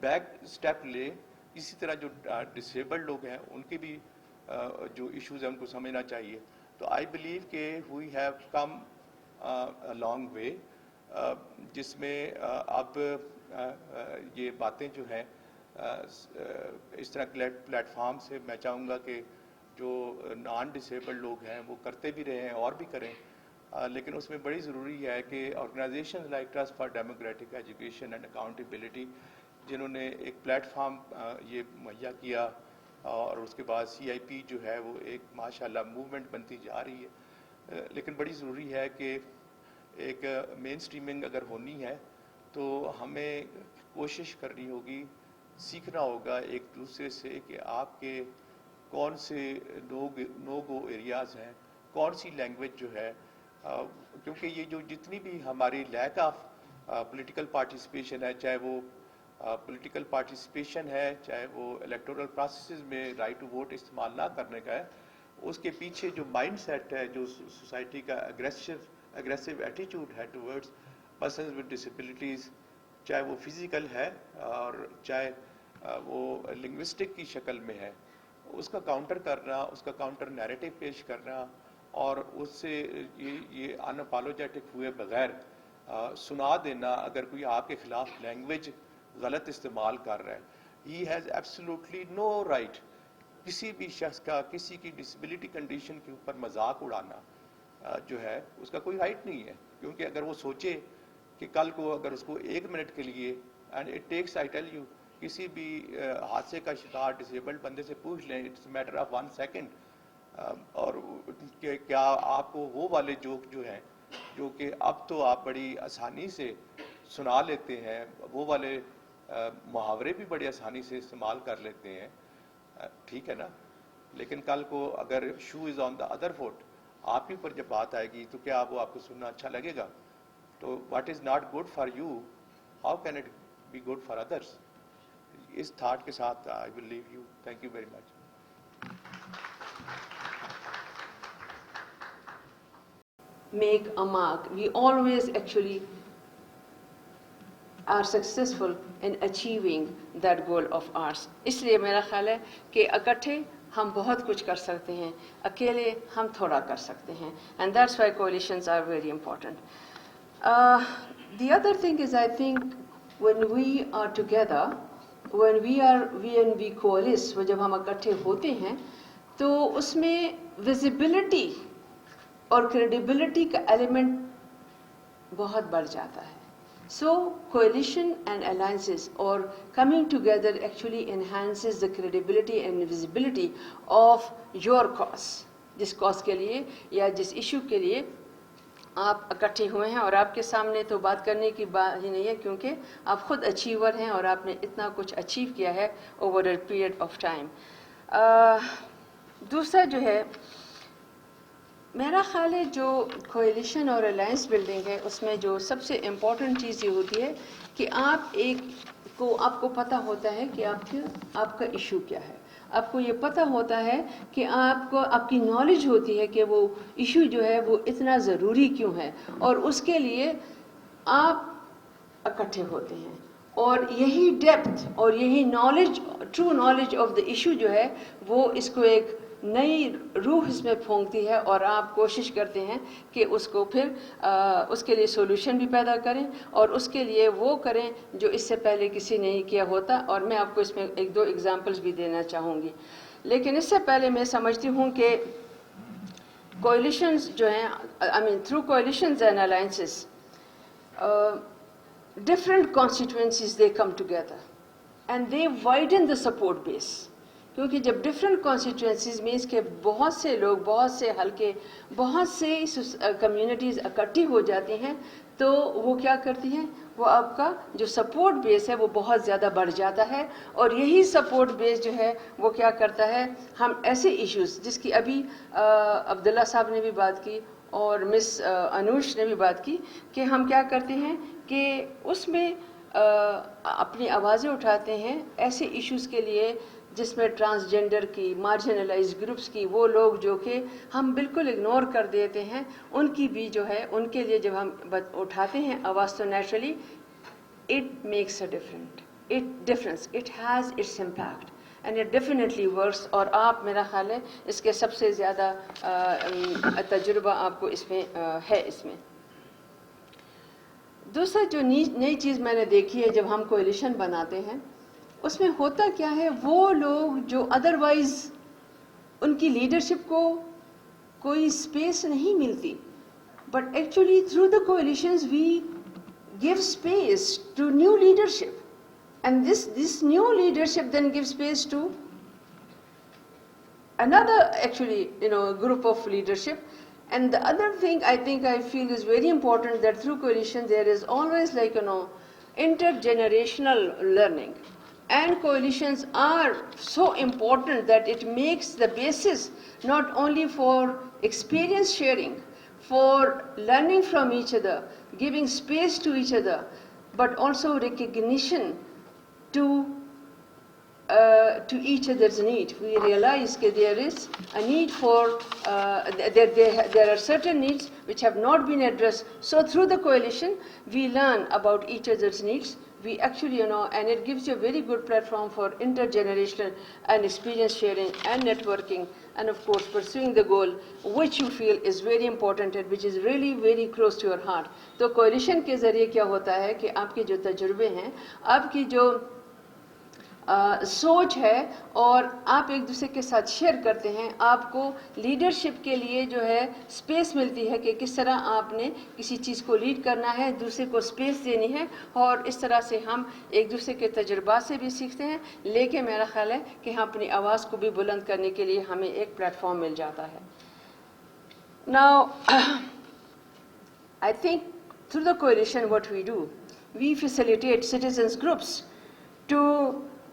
Back step لے. اسی طرح جو ڈسیبلڈ لوگ ہیں ان کے بھی جو ایشوز ہیں ان کو سمجھنا چاہیے. تو آئی بلیو کہ we have come long way, جس میں اب یہ باتیں جو ہیں اس طرح پلیٹ فارم سے میں چاہوں گا کہ جو نان ڈسیبلڈ لوگ ہیں وہ کرتے بھی رہے ہیں اور بھی کریں, لیکن اس میں بڑی ضروری ہے کہ organization like trust for democratic education and accountability, جنہوں نے ایک پلیٹ فارم یہ مہیا کیا, اور اس کے بعد سی آئی پی جو ہے وہ ایک ماشاءاللہ موومنٹ بنتی جا رہی ہے. لیکن بڑی ضروری ہے کہ ایک مین اسٹریمنگ اگر ہونی ہے تو ہمیں کوشش کرنی ہوگی, سیکھنا ہوگا ایک دوسرے سے کہ آپ کے کون سے نو گو ایریاز ہیں, کون سی لینگویج جو ہے, کیونکہ یہ جو جتنی بھی ہماری لیک آف پولیٹیکل پارٹیسپیشن ہے, چاہے وہ پولیٹیکل پارٹیسپیشن ہے, چاہے وہ الیکٹورل پروسیسز میں رائٹ ٹو ووٹ استعمال نہ کرنے کا ہے, اس کے پیچھے جو مائنڈ سیٹ ہے, جو سوسائٹی کا اگریسو ایٹیٹیوڈ ہے ٹورڈز پرسنز ود ڈسیبلٹیز, چاہے وہ فزیکل ہے اور چاہے وہ لنگوسٹک کی شکل میں ہے, اس کا کاؤنٹر کرنا, اس کا کاؤنٹر نیریٹو پیش کرنا, اور اس سے یہ ان اپالوجیٹک ہوئے بغیر سنا دینا اگر کوئی آپ کے خلاف لینگویج غلط استعمال کر رہا ہے. He has absolutely no right, کسی بھی شخص کا کسی کی ڈسیبلٹی کنڈیشن کے اوپر مذاق اڑانا جو ہے اس کا کوئی رائٹ نہیں ہے, کیونکہ اگر وہ سوچے کہ کل کو اگر اس کو 1 منٹ کے لیے, and it takes I tell you, کسی بھی حادثے کا شکار ڈسیبلڈ بندے سے پوچھ لیں, اٹس میٹر آف 1 سیکنڈ, اور کہ کیا آپ کو وہ والے جوک جو ہیں جو کہ اب تو آپ بڑی آسانی سے سنا لیتے ہیں, وہ والے محاورے بھی بڑی آسانی سے استعمال کر لیتے ہیں, ٹھیک ہے نا, لیکن کل کو اگر شو از آن دا ادر فوٹ, آپ کے اوپر جب بات آئے گی تو کیا وہ آپ کو سننا اچھا لگے گا؟ تو what is not good for you, how can it be good for others? اس تھاٹ کے ساتھ I will leave you. Thank you very much. Make a mark. We always actually are successful in achieving that goal of ours. اس لیے میرا خیال ہے کہ اکٹھے ہم بہت کچھ کر سکتے ہیں, اکیلے ہم تھوڑا کر سکتے ہیں, and that's why coalitions are very important. The other thing is, I think when we are together, when we coalesce, جب ہم اکٹھے ہوتے ہیں تو اس میں visibility اور کریڈیبلٹی کا ایلیمنٹ بہت بڑھ جاتا ہے. So coalition and alliances or coming together actually enhances the credibility and visibility of your cause, جس cause کے لیے یا جس ایشو کے لیے آپ اکٹھے ہوئے ہیں. اور آپ کے سامنے تو بات کرنے کی بات ہی نہیں ہے, کیونکہ آپ خود اچیور ہیں اور آپ نے اتنا کچھ اچیو کیا ہے over a period of time. دوسرا جو ہے میرا خیال ہے جو کولیشن اور الائنس بلڈنگ ہے, اس میں جو سب سے امپورٹنٹ چیز یہ ہوتی ہے کہ آپ کو پتہ ہوتا ہے کہ آپ کا ایشو کیا ہے, آپ کو یہ پتہ ہوتا ہے کہ آپ کی نالج ہوتی ہے کہ وہ ایشو جو ہے وہ اتنا ضروری کیوں ہے, اور اس کے لیے آپ اکٹھے ہوتے ہیں. اور یہی ڈیپتھ اور یہی knowledge, true knowledge of the issue جو ہے وہ اس کو ایک نئی روح اس میں پھونکتی ہے, اور آپ کوشش کرتے ہیں کہ اس کو پھر اس کے لیے سولوشن بھی پیدا کریں, اور اس کے لیے وہ کریں جو اس سے پہلے کسی نے نہیں کیا ہوتا. اور میں آپ کو اس میں 1-2 ایگزامپلس بھی دینا چاہوں گی, لیکن اس سے پہلے میں سمجھتی ہوں کہ کولیشنز جو ہیں, through coalitions and alliances, different constituencies they come together and they widen the support base. کیونکہ جب ڈفرینٹ کانسٹیٹوئنسیز میں اس کے بہت سے لوگ, بہت سے حلقے, بہت سے کمیونٹیز اکٹھی ہو جاتی ہیں تو وہ کیا کرتی ہیں, وہ آپ کا جو سپورٹ بیس ہے وہ بہت زیادہ بڑھ جاتا ہے. اور یہی سپورٹ بیس جو ہے وہ کیا کرتا ہے, ہم ایسے ایشوز جس کی ابھی عبداللہ صاحب نے بھی بات کی اور مس انوش نے بھی بات کی, کہ ہم کیا کرتے ہیں کہ اس میں اپنی آوازیں اٹھاتے ہیں ایسے ایشوز کے لیے جس میں ٹرانسجینڈر کی, مارجنلائز گروپس کی, وہ لوگ جو کہ ہم بالکل اگنور کر دیتے ہیں, ان کی بھی جو ہے ان کے لیے جب ہم اٹھاتے ہیں آواز تو naturally it makes a different. it has its impact and it definitely works. اور آپ میرا خیال ہے اس کے سب سے زیادہ تجربہ آپ کو اس میں ہے. اس میں دوسرا جو نئی چیز میں نے دیکھی ہے جب ہم کولیشن بناتے ہیں اس میں ہوتا کیا ہے, وہ لوگ جو ادروائز ان کی لیڈرشپ کو کوئی اسپیس نہیں ملتی, but actually through the coalitions we give space to new leadership, and this new leadership then gives space to another actually group of leadership. And the other thing I feel is very important, that through coalition there is always intergenerational learning, and coalitions are so important that it makes the basis not only for experience sharing, for learning from each other, giving space to each other, but also recognition to each other's need. We realize that there is a need for, there are certain needs which have not been addressed. So through the coalition, we learn about each other's needs. We actually, and it gives you a very good platform for intergenerational and experience sharing and networking, and of course pursuing the goal which you feel is very important and which is really very close to your heart. تو coalition کے ذریعے کیا ہوتا ہے کہ آپ کے جو تجربے ہیں, آپ کی جو سوچ ہے, اور آپ ایک دوسرے کے ساتھ شیئر کرتے ہیں, آپ کو لیڈرشپ کے لیے جو ہے اسپیس ملتی ہے کہ کس طرح آپ نے کسی چیز کو لیڈ کرنا ہے, دوسرے کو اسپیس دینی ہے, اور اس طرح سے ہم ایک دوسرے کے تجربات سے بھی سیکھتے ہیں, لیکن میرا خیال ہے کہ ہم اپنی آواز کو بھی بلند کرنے کے لیے ہمیں ایک پلیٹ فارم مل جاتا ہے. Now I think through the coalition what we do, we facilitate citizens groups to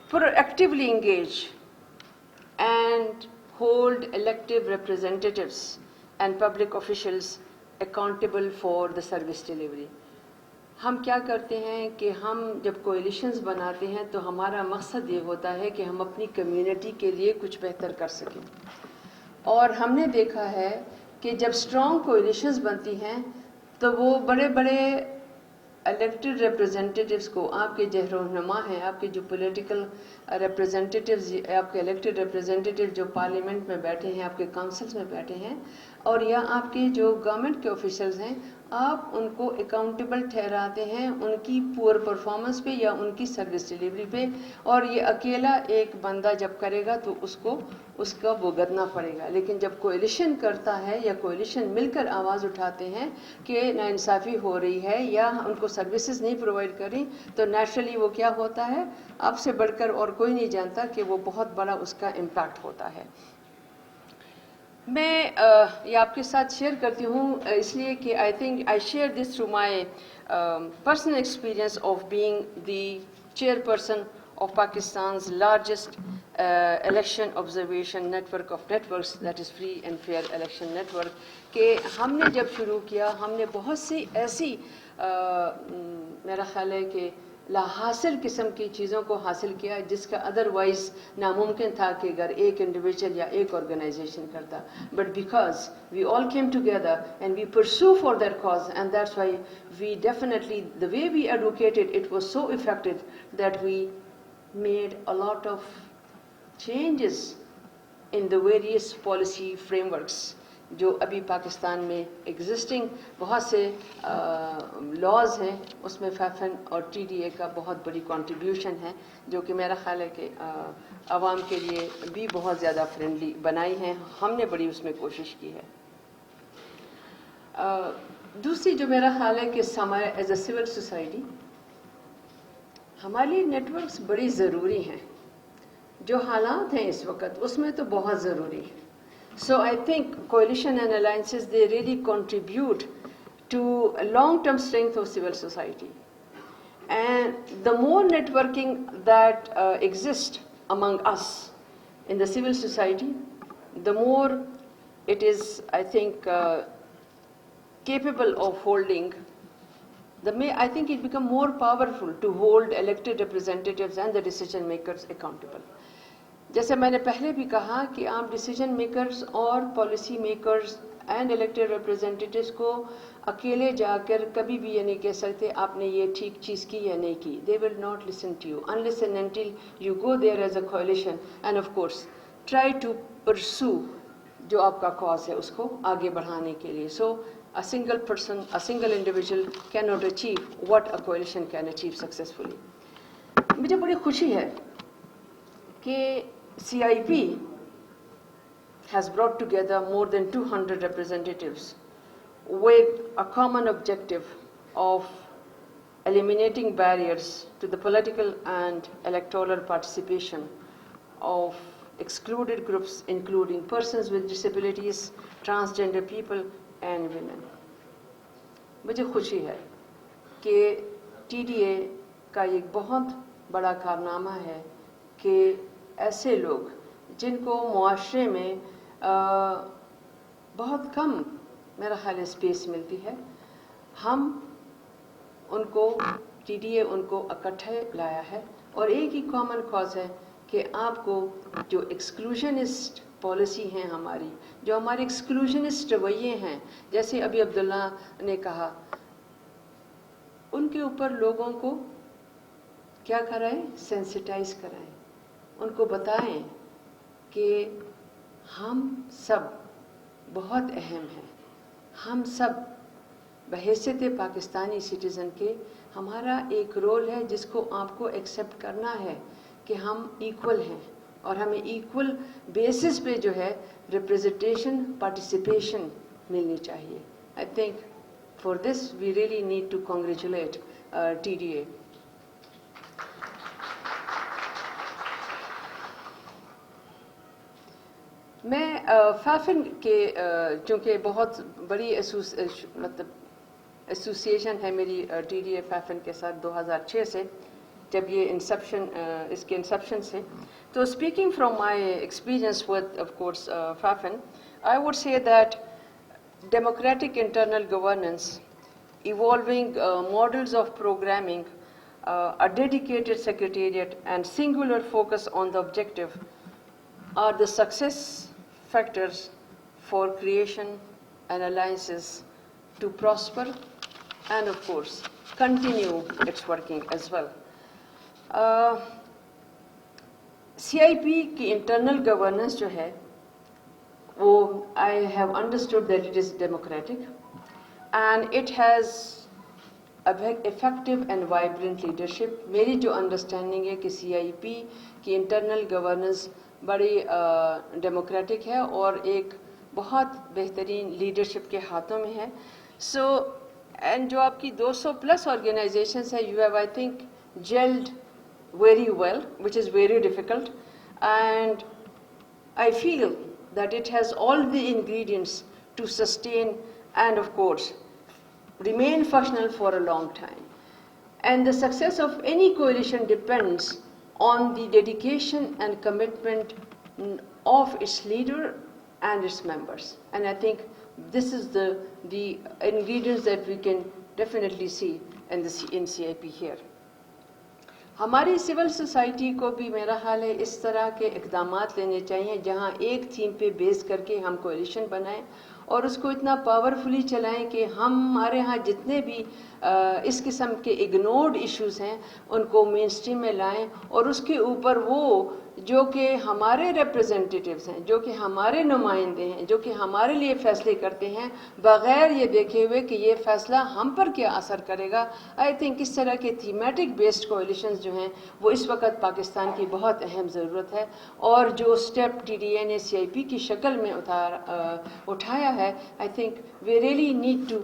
proactively engage and hold elected representatives and public officials accountable for the service delivery. ہم کیا کرتے ہیں کہ ہم جب کولیشنز بناتے ہیں تو ہمارا مقصد یہ ہوتا ہے کہ ہم اپنی کمیونٹی کے لیے کچھ بہتر کر سکیں, اور ہم نے دیکھا ہے کہ جب اسٹرانگ کولیشنز بنتی ہیں تو وہ بڑے بڑے الیکٹڈ ریپرزینٹیٹیوز کو, آپ کے جو رہنما ہیں, آپ کے جو پولیٹیکل ریپرزینٹیٹیوز, آپ کے الیکٹڈ ریپرزینٹیٹیو جو پارلیمنٹ میں بیٹھے ہیں, آپ کے کاؤنسلز میں بیٹھے ہیں, اور یا آپ کے جو گورنمنٹ کے آفیشلز ہیں, آپ ان کو اکاؤنٹیبل ٹھہراتے ہیں ان کی پور پرفارمنس پہ یا ان کی سروس ڈلیوری پہ, اور یہ اکیلا ایک بندہ جب کرے گا تو اس کا بھگتنا پڑے گا. لیکن جب کولیشن کرتا ہے یا کولیشن مل کر آواز اٹھاتے ہیں کہ ناانصافی ہو رہی ہے یا ان کو سروسز نہیں پرووائڈ کری, تو نیچرلی وہ کیا ہوتا ہے, آپ سے بڑھ کر اور کوئی نہیں جانتا کہ وہ بہت بڑا اس کا امپیکٹ ہوتا ہے. میں یہ آپ کے ساتھ شیئر کرتی ہوں اس لیے کہ I think I share this through my personal experience of being the chairperson of Pakistan's largest election observation network of networks, that is free and fair election network. کہ ہم نے جب شروع کیا, ہم نے بہت سی ایسی میرا خیال ہے کہ لا حاصل قسم کی چیزوں کو حاصل کیا جس کا ادروائز ناممکن تھا کہ اگر ایک انڈیویجول یا ایک آرگنائزیشن کرتا. But because we all came together and we pursue for that cause, and that's why we definitely the way we advocated it was so effective that we made a lot of changes in the various policy frameworks جو ابھی پاکستان میں existing بہت سے laws ہیں, اس میں فیفن اور T D A کا بہت بڑی کنٹریبیوشن ہے, جو کہ میرا خیال ہے کہ عوام کے لیے بھی بہت زیادہ فرینڈلی بنائی ہیں. ہم نے بڑی اس میں کوشش کی ہے. دوسری جو میرا خیال ہے کہ ہمارے ایز اے سول سوسائٹی ہمارے لیے نیٹورکس بڑی ضروری ہیں. جو حالات ہیں اس وقت اس میں تو بہت ضروری ہے. So I think coalition and alliances, they really contribute to a long-term strength of civil society. And the more networking that exists among us in the civil society, the more it is, I think, capable of holding, I think it become more powerful to hold elected representatives and the decision makers accountable. جیسے میں نے پہلے بھی کہا کہ آپ decision makers اور policy makers and elected representatives کو اکیلے جا کر کبھی بھی یہ نہیں کہہ سکتے آپ نے یہ ٹھیک چیز کی یا نہیں کی. They will not listen to you unless and until you go there as a coalition and of course try to pursue جو آپ کا cause ہے اس کو آگے بڑھانے کے لیے. So a single person, a single individual cannot achieve what a coalition can achieve successfully. مجھے بڑی خوشی ہے کہ CIP has brought together more than 200 representatives with a common objective of eliminating barriers to the political and electoral participation of excluded groups including persons with disabilities, transgender people and women. مجھے خوشی ہے کہ TDA کا ایک بہت بڑا کارنامہ ہے کہ ایسے لوگ جن کو معاشرے میں بہت کم میرا خیال ہے اسپیس ملتی ہے, ہم ان کو TDA ان کو اکٹھے لایا ہے اور ایک ہی کامن کاز ہے کہ آپ کو جو ایکسکلوژنسٹ پالیسی ہیں ہماری, جو ہمارے ایکسکلوژنسٹ رویے ہیں, جیسے ابھی عبداللہ نے کہا, ان کے اوپر لوگوں کو کیا کرائیں, سینسٹائز کرائیں, ان کو بتائیں کہ ہم سب بہت اہم ہیں, ہم سب بحیثیت پاکستانی سٹیزن کے ہمارا ایک رول ہے جس کو آپ کو ایکسیپٹ کرنا ہے کہ ہم ایکول ہیں اور ہمیں ایکول بیسس پہ جو ہے ریپرزنٹیشن پارٹیسپیشن ملنی چاہیے. I think for this we really need to congratulate TDA. میں فیفن کے چونکہ بہت بڑی مطلب ایسوسیشن ہے میری TDA فیفن کے ساتھ 2006 سے, جب یہ انسپشن اس کے انسپشن سے, تو speaking from my experience with of course FAFEN, I would say that democratic internal governance, evolving models of programming, a dedicated secretariat and singular focus on the objective are the success factors for creation and alliances to prosper and of course continue its working as well. CIP کی internal governance جو ہے وہ I have understood that it is democratic and it has effective and vibrant leadership. میری جو understanding ہے کہ CIP کی internal governance بڑی ڈیموکریٹک ہے اور ایک بہت بہترین لیڈرشپ کے ہاتھوں میں ہے. سو اینڈ جو آپ کی 200+ آرگنائزیشنس ہیں, you have I think gelled very well which is very difficult, and I feel that it has all the ingredients to sustain and of course remain functional for a long time. And the success of any coalition depends on the dedication and commitment of its leader and its members. And I think this is the ingredients that we can definitely see in CIP here. ہماری civil society کو بھی میرا خیال ہے اس طرح کے اقدامات لینے چاہیے جہاں ایک تھیم پہ بیس کر کے ہم کولیشن بنائیں اور اس کو اتنا پاورفلی چلائیں کہ ہمارے ہاں جتنے بھی اس قسم کے اگنورڈ ایشوز ہیں ان کو مین اسٹریم میں لائیں, اور اس کے اوپر وہ جو کہ ہمارے ریپرزنٹیٹیوز ہیں, جو کہ ہمارے نمائندے ہیں, جو کہ ہمارے لیے فیصلے کرتے ہیں, بغیر یہ دیکھے ہوئے کہ یہ فیصلہ ہم پر کیا اثر کرے گا. آئی تھنک اس طرح کے تھیمیٹک بیسڈ کولیشنز جو ہیں وہ اس وقت پاکستان کی بہت اہم ضرورت ہے, اور جو اسٹیپ TDA نے CIP کی شکل میں اٹھایا ہے, I think we really need to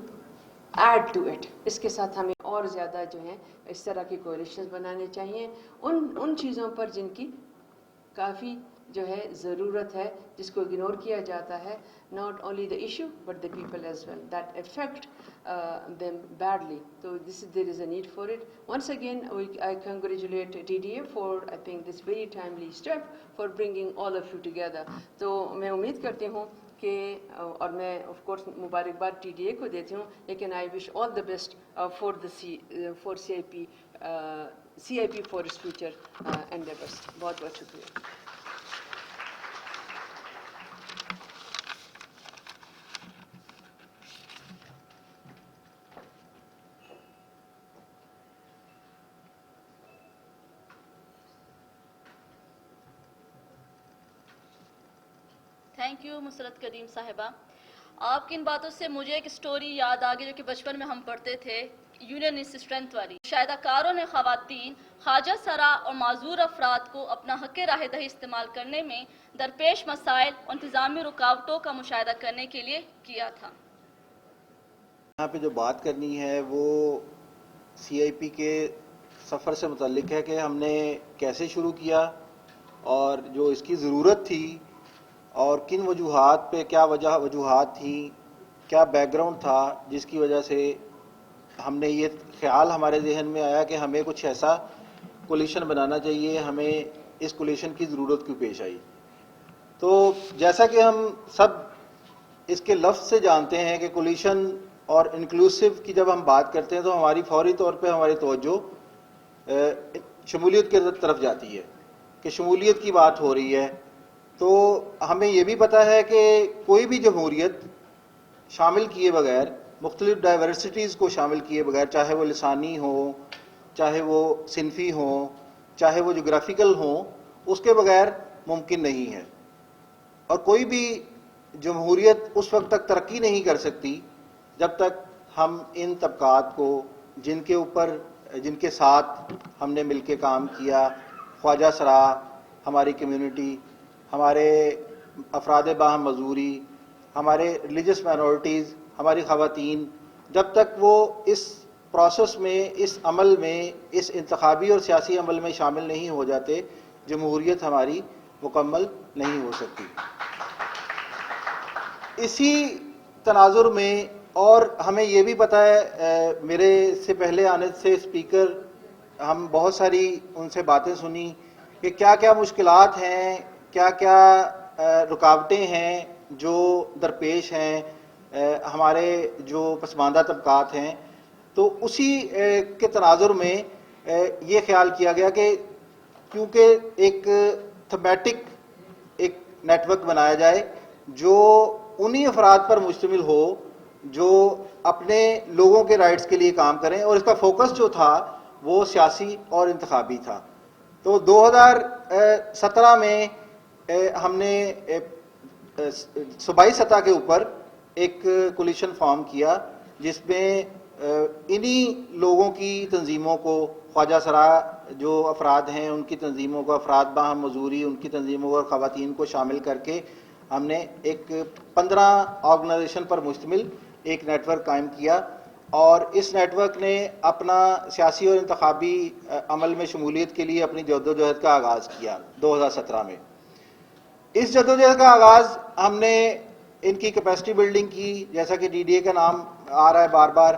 add to it. اس کے ساتھ ہمیں اور زیادہ جو ہیں اس طرح کی کولیشنز بنانے چاہیے ان چیزوں پر جن کی کافی جو ہے ضرورت ہے, جس کو اگنور کیا جاتا ہے, not only the issue but the people as well that affect them badly. So there is a need for it. Once again I congratulate TDA for I think this very timely step for bringing all of you together. تو میں امید کرتی ہوں کہ اور میں of course مبارکباد TDA کو دیتی ہوں, لیکن I wish all the best for CIP for its future endeavors. بہت بہت شکریہ. تھینک یو مسرت کریم صاحبہ. آپ کی ان باتوں سے مجھے ایک سٹوری یاد آ گئی جو کہ بچپن میں ہم پڑھتے تھے، یونین اسٹرینتھ والی. مشاہدہ کاروں نے خواتین، خواجہ سرا اور معذور افراد کو اپنا حق راہ دہی استعمال کرنے میں درپیش مسائل اور انتظامی رکاوٹوں کا مشاہدہ کرنے کے لیے کیا تھا. یہاں پہ جو بات کرنی ہے وہ سی آئی پی کے سفر سے متعلق ہے کہ ہم نے کیسے شروع کیا اور جو اس کی ضرورت تھی اور کن وجوہات پہ کیا وجوہات تھیں، کیا بیک گراؤنڈ تھا جس کی وجہ سے ہم نے یہ خیال ہمارے ذہن میں آیا کہ ہمیں کچھ ایسا کولیشن بنانا چاہیے، ہمیں اس کولیشن کی ضرورت کیوں پیش آئی. تو جیسا کہ ہم سب اس کے لفظ سے جانتے ہیں کہ کولیشن اور انکلوسیو کی جب ہم بات کرتے ہیں تو ہماری فوری طور پہ ہماری توجہ شمولیت کی طرف جاتی ہے کہ شمولیت کی بات ہو رہی ہے. تو ہمیں یہ بھی پتہ ہے کہ کوئی بھی جمہوریت شامل کیے بغیر، مختلف ڈائیورسٹیز کو شامل کیے بغیر، چاہے وہ لسانی ہو، چاہے وہ صنفی ہوں، چاہے وہ جغرافیکل ہوں، اس کے بغیر ممکن نہیں ہے. اور کوئی بھی جمہوریت اس وقت تک ترقی نہیں کر سکتی جب تک ہم ان طبقات کو جن کے ساتھ ہم نے مل کے کام کیا، خواجہ سرا، ہماری کمیونٹی، ہمارے افراد باہم معذوری، ہمارے ریلیجس مائنورٹیز، ہماری خواتین، جب تک وہ اس پروسیس میں، اس عمل میں، اس انتخابی اور سیاسی عمل میں شامل نہیں ہو جاتے، جمہوریت ہماری مکمل نہیں ہو سکتی. اسی تناظر میں اور ہمیں یہ بھی پتہ ہے، میرے سے پہلے آنے سے اسپیکر، ہم بہت ساری ان سے باتیں سنی کہ کیا کیا مشکلات ہیں، کیا کیا رکاوٹیں ہیں جو درپیش ہیں ہمارے جو پسماندہ طبقات ہیں. تو اسی کے تناظر میں یہ خیال کیا گیا کہ کیونکہ ایک تھمیٹک ایک نیٹ ورک بنایا جائے جو انہی افراد پر مشتمل ہو جو اپنے لوگوں کے رائٹس کے لیے کام کریں، اور اس کا فوکس جو تھا وہ سیاسی اور انتخابی تھا. تو 2017 میں ہم نے صوبائی سطح کے اوپر ایک کولیشن فارم کیا جس میں انہی لوگوں کی تنظیموں کو، خواجہ سرا جو افراد ہیں ان کی تنظیموں کو، افراد باہم معذوری ان کی تنظیموں کو اور خواتین کو شامل کر کے ہم نے ایک 15 آرگنائزیشن پر مشتمل ایک نیٹ ورک قائم کیا. اور اس نیٹ ورک نے اپنا سیاسی اور انتخابی عمل میں شمولیت کے لیے اپنی جدوجہد کا آغاز کیا 2017 میں. اس جدوجہد کا آغاز ہم نے ان کی کیپیسٹی بلڈنگ کی، جیسا کہ ڈی ڈی اے کا نام آ رہا ہے بار بار،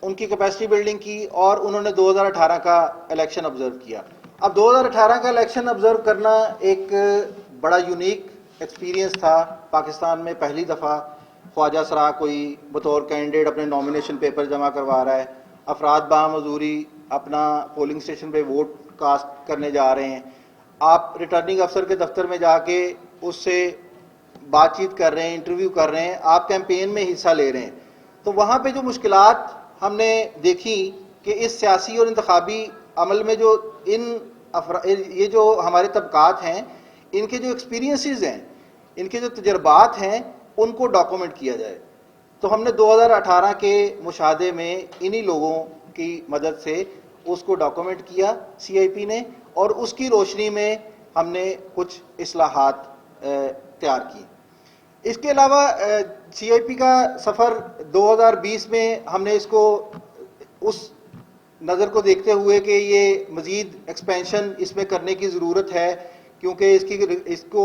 ان کی کیپیسٹی بلڈنگ کی، اور انہوں نے 2018 کا الیکشن آبزرو کیا. اب 2018 کا الیکشن آبزرو کرنا ایک بڑا یونیک ایکسپیرینس تھا. پاکستان میں پہلی دفعہ خواجہ سرا کوئی بطور کینڈیڈیٹ اپنے نامینیشن پیپر جمع کروا رہا ہے، افراد باہم معذوری اپنا پولنگ اسٹیشن پہ ووٹ کاسٹ کرنے جا رہے ہیں، آپ ریٹرننگ افسر کے دفتر میں جا کے اس سے بات چیت کر رہے ہیں، انٹرویو کر رہے ہیں، آپ کیمپین میں حصہ لے رہے ہیں. تو وہاں پہ جو مشکلات ہم نے دیکھی کہ اس سیاسی اور انتخابی عمل میں جو یہ جو ہمارے طبقات ہیں، ان کے جو ایکسپیرینسز ہیں، ان کے جو تجربات ہیں، ان کو ڈاکومنٹ کیا جائے. تو ہم نے 2018 کے مشاہدے میں انہی لوگوں کی مدد سے اس کو ڈاکومنٹ کیا سی آئی پی نے، اور اس کی روشنی میں ہم نے کچھ اصلاحات تیار کی. اس کے علاوہ سی آئی پی کا سفر 2020 میں ہم نے اس کو اس نظر کو دیکھتے ہوئے کہ یہ مزید ایکسپینشن اس میں کرنے کی ضرورت ہے، کیونکہ اس کو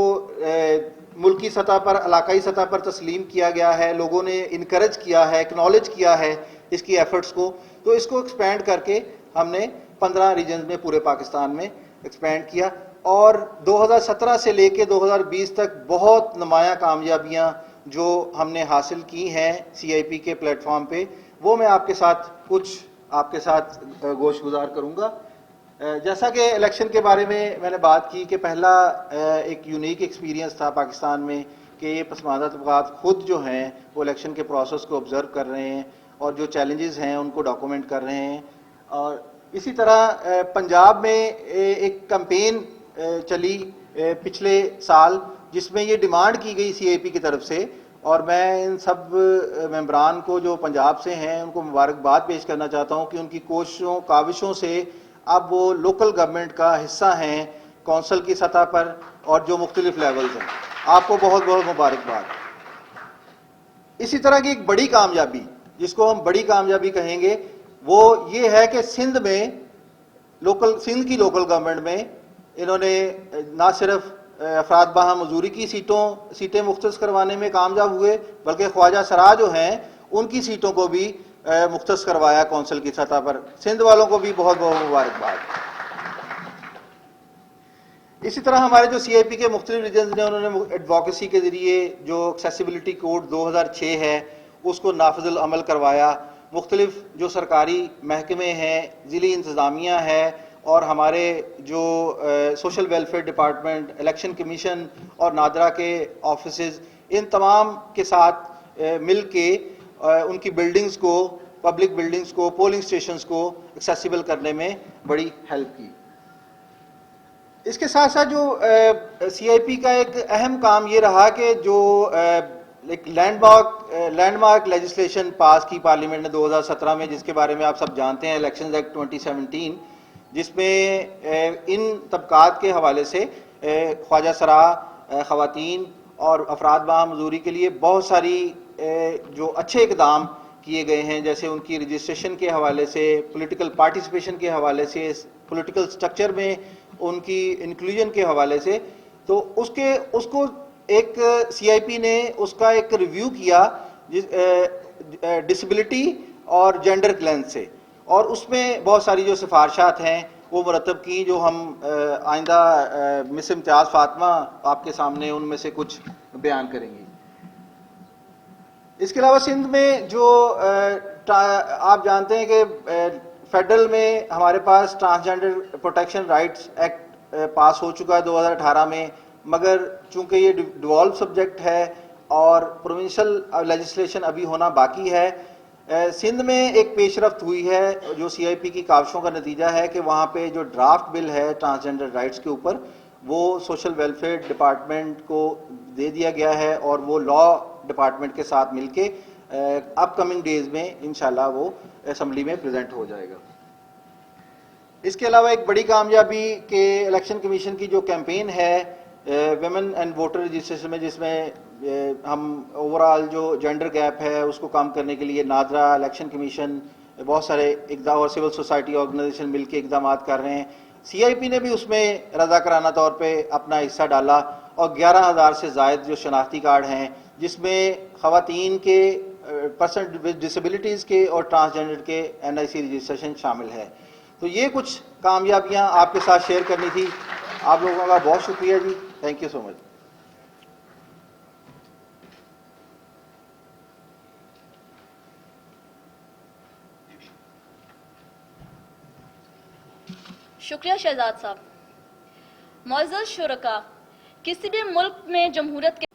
ملکی سطح پر، علاقائی سطح پر تسلیم کیا گیا ہے، لوگوں نے انکریج کیا ہے، ایکنالج کیا ہے اس کی ایفرٹس کو. تو اس کو ایکسپینڈ کر کے ہم نے 15 ریجنز میں پورے پاکستان میں ایکسپینڈ کیا. اور 2017 سے لے کے 2020 تک بہت نمایاں کامیابیاں جو ہم نے حاصل کی ہیں سی آئی پی کے پلیٹ فارم پہ، وہ میں آپ کے ساتھ گوش گزار کروں گا. جیسا کہ الیکشن کے بارے میں نے بات کی کہ پہلا ایک یونیک ایکسپیرینس تھا پاکستان میں کہ یہ پسماندہ طبقات خود جو ہیں وہ الیکشن کے پروسیس کو آبزرو کر رہے ہیں اور جو چیلنجز ہیں ان کو ڈاکومنٹ کر رہے ہیں. اور اسی طرح پنجاب میں ایک کمپین چلی پچھلے سال جس میں یہ ڈیمانڈ کی گئی CIP کی طرف سے، اور میں ان سب ممبران کو جو پنجاب سے ہیں ان کو مبارکباد پیش کرنا چاہتا ہوں کہ ان کی کوششوں کاوشوں سے اب وہ لوکل گورنمنٹ کا حصہ ہیں کونسل کی سطح پر اور جو مختلف لیولز ہیں. آپ کو بہت بہت مبارکباد. اسی طرح کی ایک بڑی کامیابی جس کو ہم بڑی کامیابی کہیں گے وہ یہ ہے کہ سندھ کی لوکل گورنمنٹ میں انہوں نے نہ صرف افراد باہم معذوری کی سیٹیں مختص کروانے میں کامیاب ہوئے، بلکہ خواجہ سرا جو ہیں ان کی سیٹوں کو بھی مختص کروایا کونسل کی سطح پر. سندھ والوں کو بھی بہت بہت مبارکباد. اسی طرح ہمارے جو CIP کے مختلف ریجنز نے انہوں نے ایڈووکیسی کے ذریعے جو ایکسیسیبلٹی کوڈ 2006 ہے اس کو نافذ العمل کروایا. مختلف جو سرکاری محکمے ہیں، ضلعی انتظامیہ ہے اور ہمارے جو social welfare department, election commission اور نادرا کے آفیسز، ان تمام کے ساتھ مل کے ان کی بلڈنگز کو، پبلک بلڈنگز کو، پولنگ اسٹیشنز کو ایکسیسیبل کرنے میں بڑی ہیلپ کی. اس کے ساتھ ساتھ جو CIP کا ایک اہم کام یہ رہا کہ جو ایک لینڈ مارک لیجسلیشن پاس کی پارلیمنٹ نے 2017 میں، جس کے بارے میں آپ سب جانتے ہیں، الیکشنز ایکٹ 2017، جس میں ان طبقات کے حوالے سے خواجہ سرا، خواتین اور افراد باہم معذوری کے لیے بہت ساری جو اچھے اقدام کیے گئے ہیں، جیسے ان کی رجسٹریشن کے حوالے سے، پولیٹیکل پارٹیسپیشن کے حوالے سے، پولیٹیکل سٹرکچر میں ان کی انکلوژن کے حوالے سے. تو اس کو ایک CIP نے اس کا ایک ریویو کیا ڈسیبلٹی اور جینڈر کلینس سے، اور اس میں بہت ساری جو سفارشات ہیں وہ مرتب کی، جو ہم آئندہ مس امتیاز فاطمہ آپ کے سامنے ان میں سے کچھ بیان کریں گی. اس کے علاوہ سندھ میں جو آپ جانتے ہیں کہ فیڈرل میں ہمارے پاس ٹرانسجینڈر پروٹیکشن رائٹس ایکٹ پاس ہو چکا ہے 2018 میں، مگر چونکہ یہ ڈیوالو سبجیکٹ ہے اور پروونشل لیجسلیشن ابھی ہونا باقی ہے. سندھ میں ایک پیش رفت ہوئی ہے جو CIP کی کاوشوں کا نتیجہ ہے کہ وہاں پہ جو ڈرافٹ بل ہے ٹرانسجینڈر رائٹس کے اوپر وہ سوشل ویلفیئر ڈپارٹمنٹ کو دے دیا گیا ہے، اور وہ لا ڈپارٹمنٹ کے ساتھ مل کے اپ کمنگ ڈیز میں انشاءاللہ وہ اسمبلی میں پریزنٹ ہو جائے گا. اس کے علاوہ ایک بڑی کامیابی کہ الیکشن کمیشن کی جو کیمپین ہے ویمن اینڈ ووٹر رجسٹریشن میں، جس میں ہم اوورال جو جینڈر گیپ ہے اس کو کم کرنے کے لیے نادرا، الیکشن کمیشن، بہت سارے اقدام اور سول سوسائٹی آرگنائزیشن مل کے اقدامات کر رہے ہیں. CIP نے بھی اس میں رضاکارانہ طور پہ اپنا حصہ ڈالا، اور 11,000 سے زائد جو شناختی کارڈ ہیں جس میں خواتین کے، پرسن ود ڈسیبلٹیز کے اور ٹرانسجینڈر کے NIC رجسٹریشن شامل ہے. تو یہ کچھ کامیابیاں آپ کے ساتھ شیئر کرنی تھی. آپ لوگوں کا بہت شکریہ جی. تھینک یو سو مچ. شکریہ شہزاد صاحب. معزز شرکا، کسی بھی ملک میں جمہوریت کے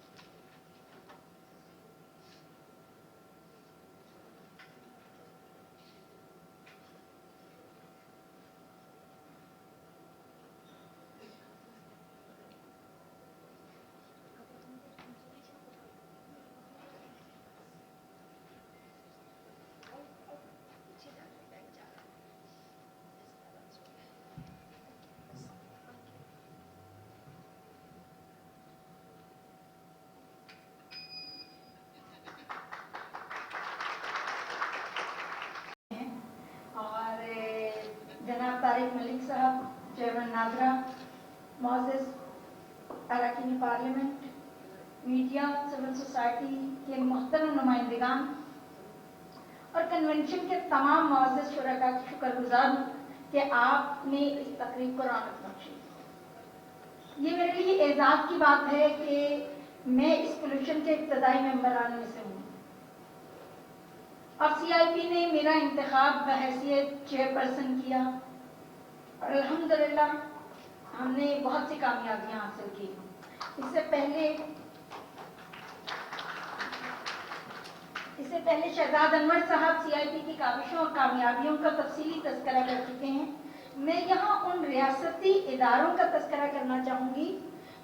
جناب طارق ملک صاحب، چیئرمین نادرا، معزز اراکین پارلیمنٹ، میڈیا، سول سوسائٹی کے محترم نمائندگان اور کنونشن کے تمام معزز شرکاء کی شکر گزار ہوں کہ آپ نے اس تقریب کو رونق بخشی. یہ میرے لیے اعزاز کی بات ہے کہ میں اس کمیشن کے ابتدائی ممبران میں سے ہوں، اور CIP نے میرا انتخاب بحیثیت چیئرپرسن کیا، اور الحمدللہ ہم نے بہت سی کامیابیاں حاصل کی. اس سے پہلے شہزاد انور صاحب CIP کی کاوشوں اور کامیابیوں کا تفصیلی تذکرہ کر چکے ہیں. میں یہاں ان ریاستی اداروں کا تذکرہ کرنا چاہوں گی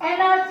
NRC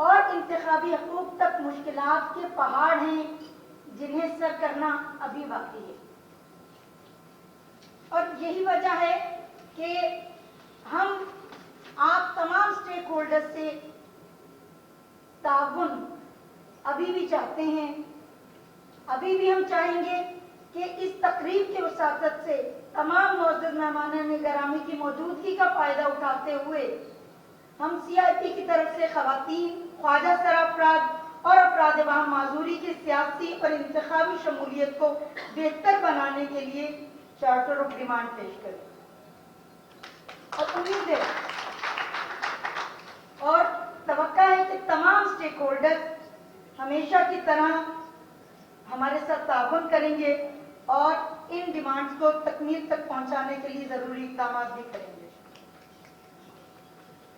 اور انتخابی حقوق تک مشکلات کے پہاڑ ہیں جنہیں سر کرنا ابھی باقی ہے. اور یہی وجہ ہے کہ ہم آپ تمام اسٹیک ہولڈر سے تعاون ابھی بھی چاہتے ہیں. ابھی بھی ہم چاہیں گے کہ اس تقریب کی وساطت سے تمام معزز مہمانان گرامی کی موجودگی کا فائدہ اٹھاتے ہوئے ہم CIP کی طرف سے خواتین، خواجہ سرا افراد اور افراد باہم معذوری کی سیاسی اور انتخابی شمولیت کو بہتر بنانے کے لیے چارٹر آف ڈیمانڈ پیش کریں. اور امید ہے اور توقع ہے کہ تمام اسٹیک ہولڈر ہمیشہ کی طرح ہمارے ساتھ تعاون کریں گے اور ان ڈیمانڈز کو تکمیل تک پہنچانے کے لیے ضروری اقدامات بھی کریں گے.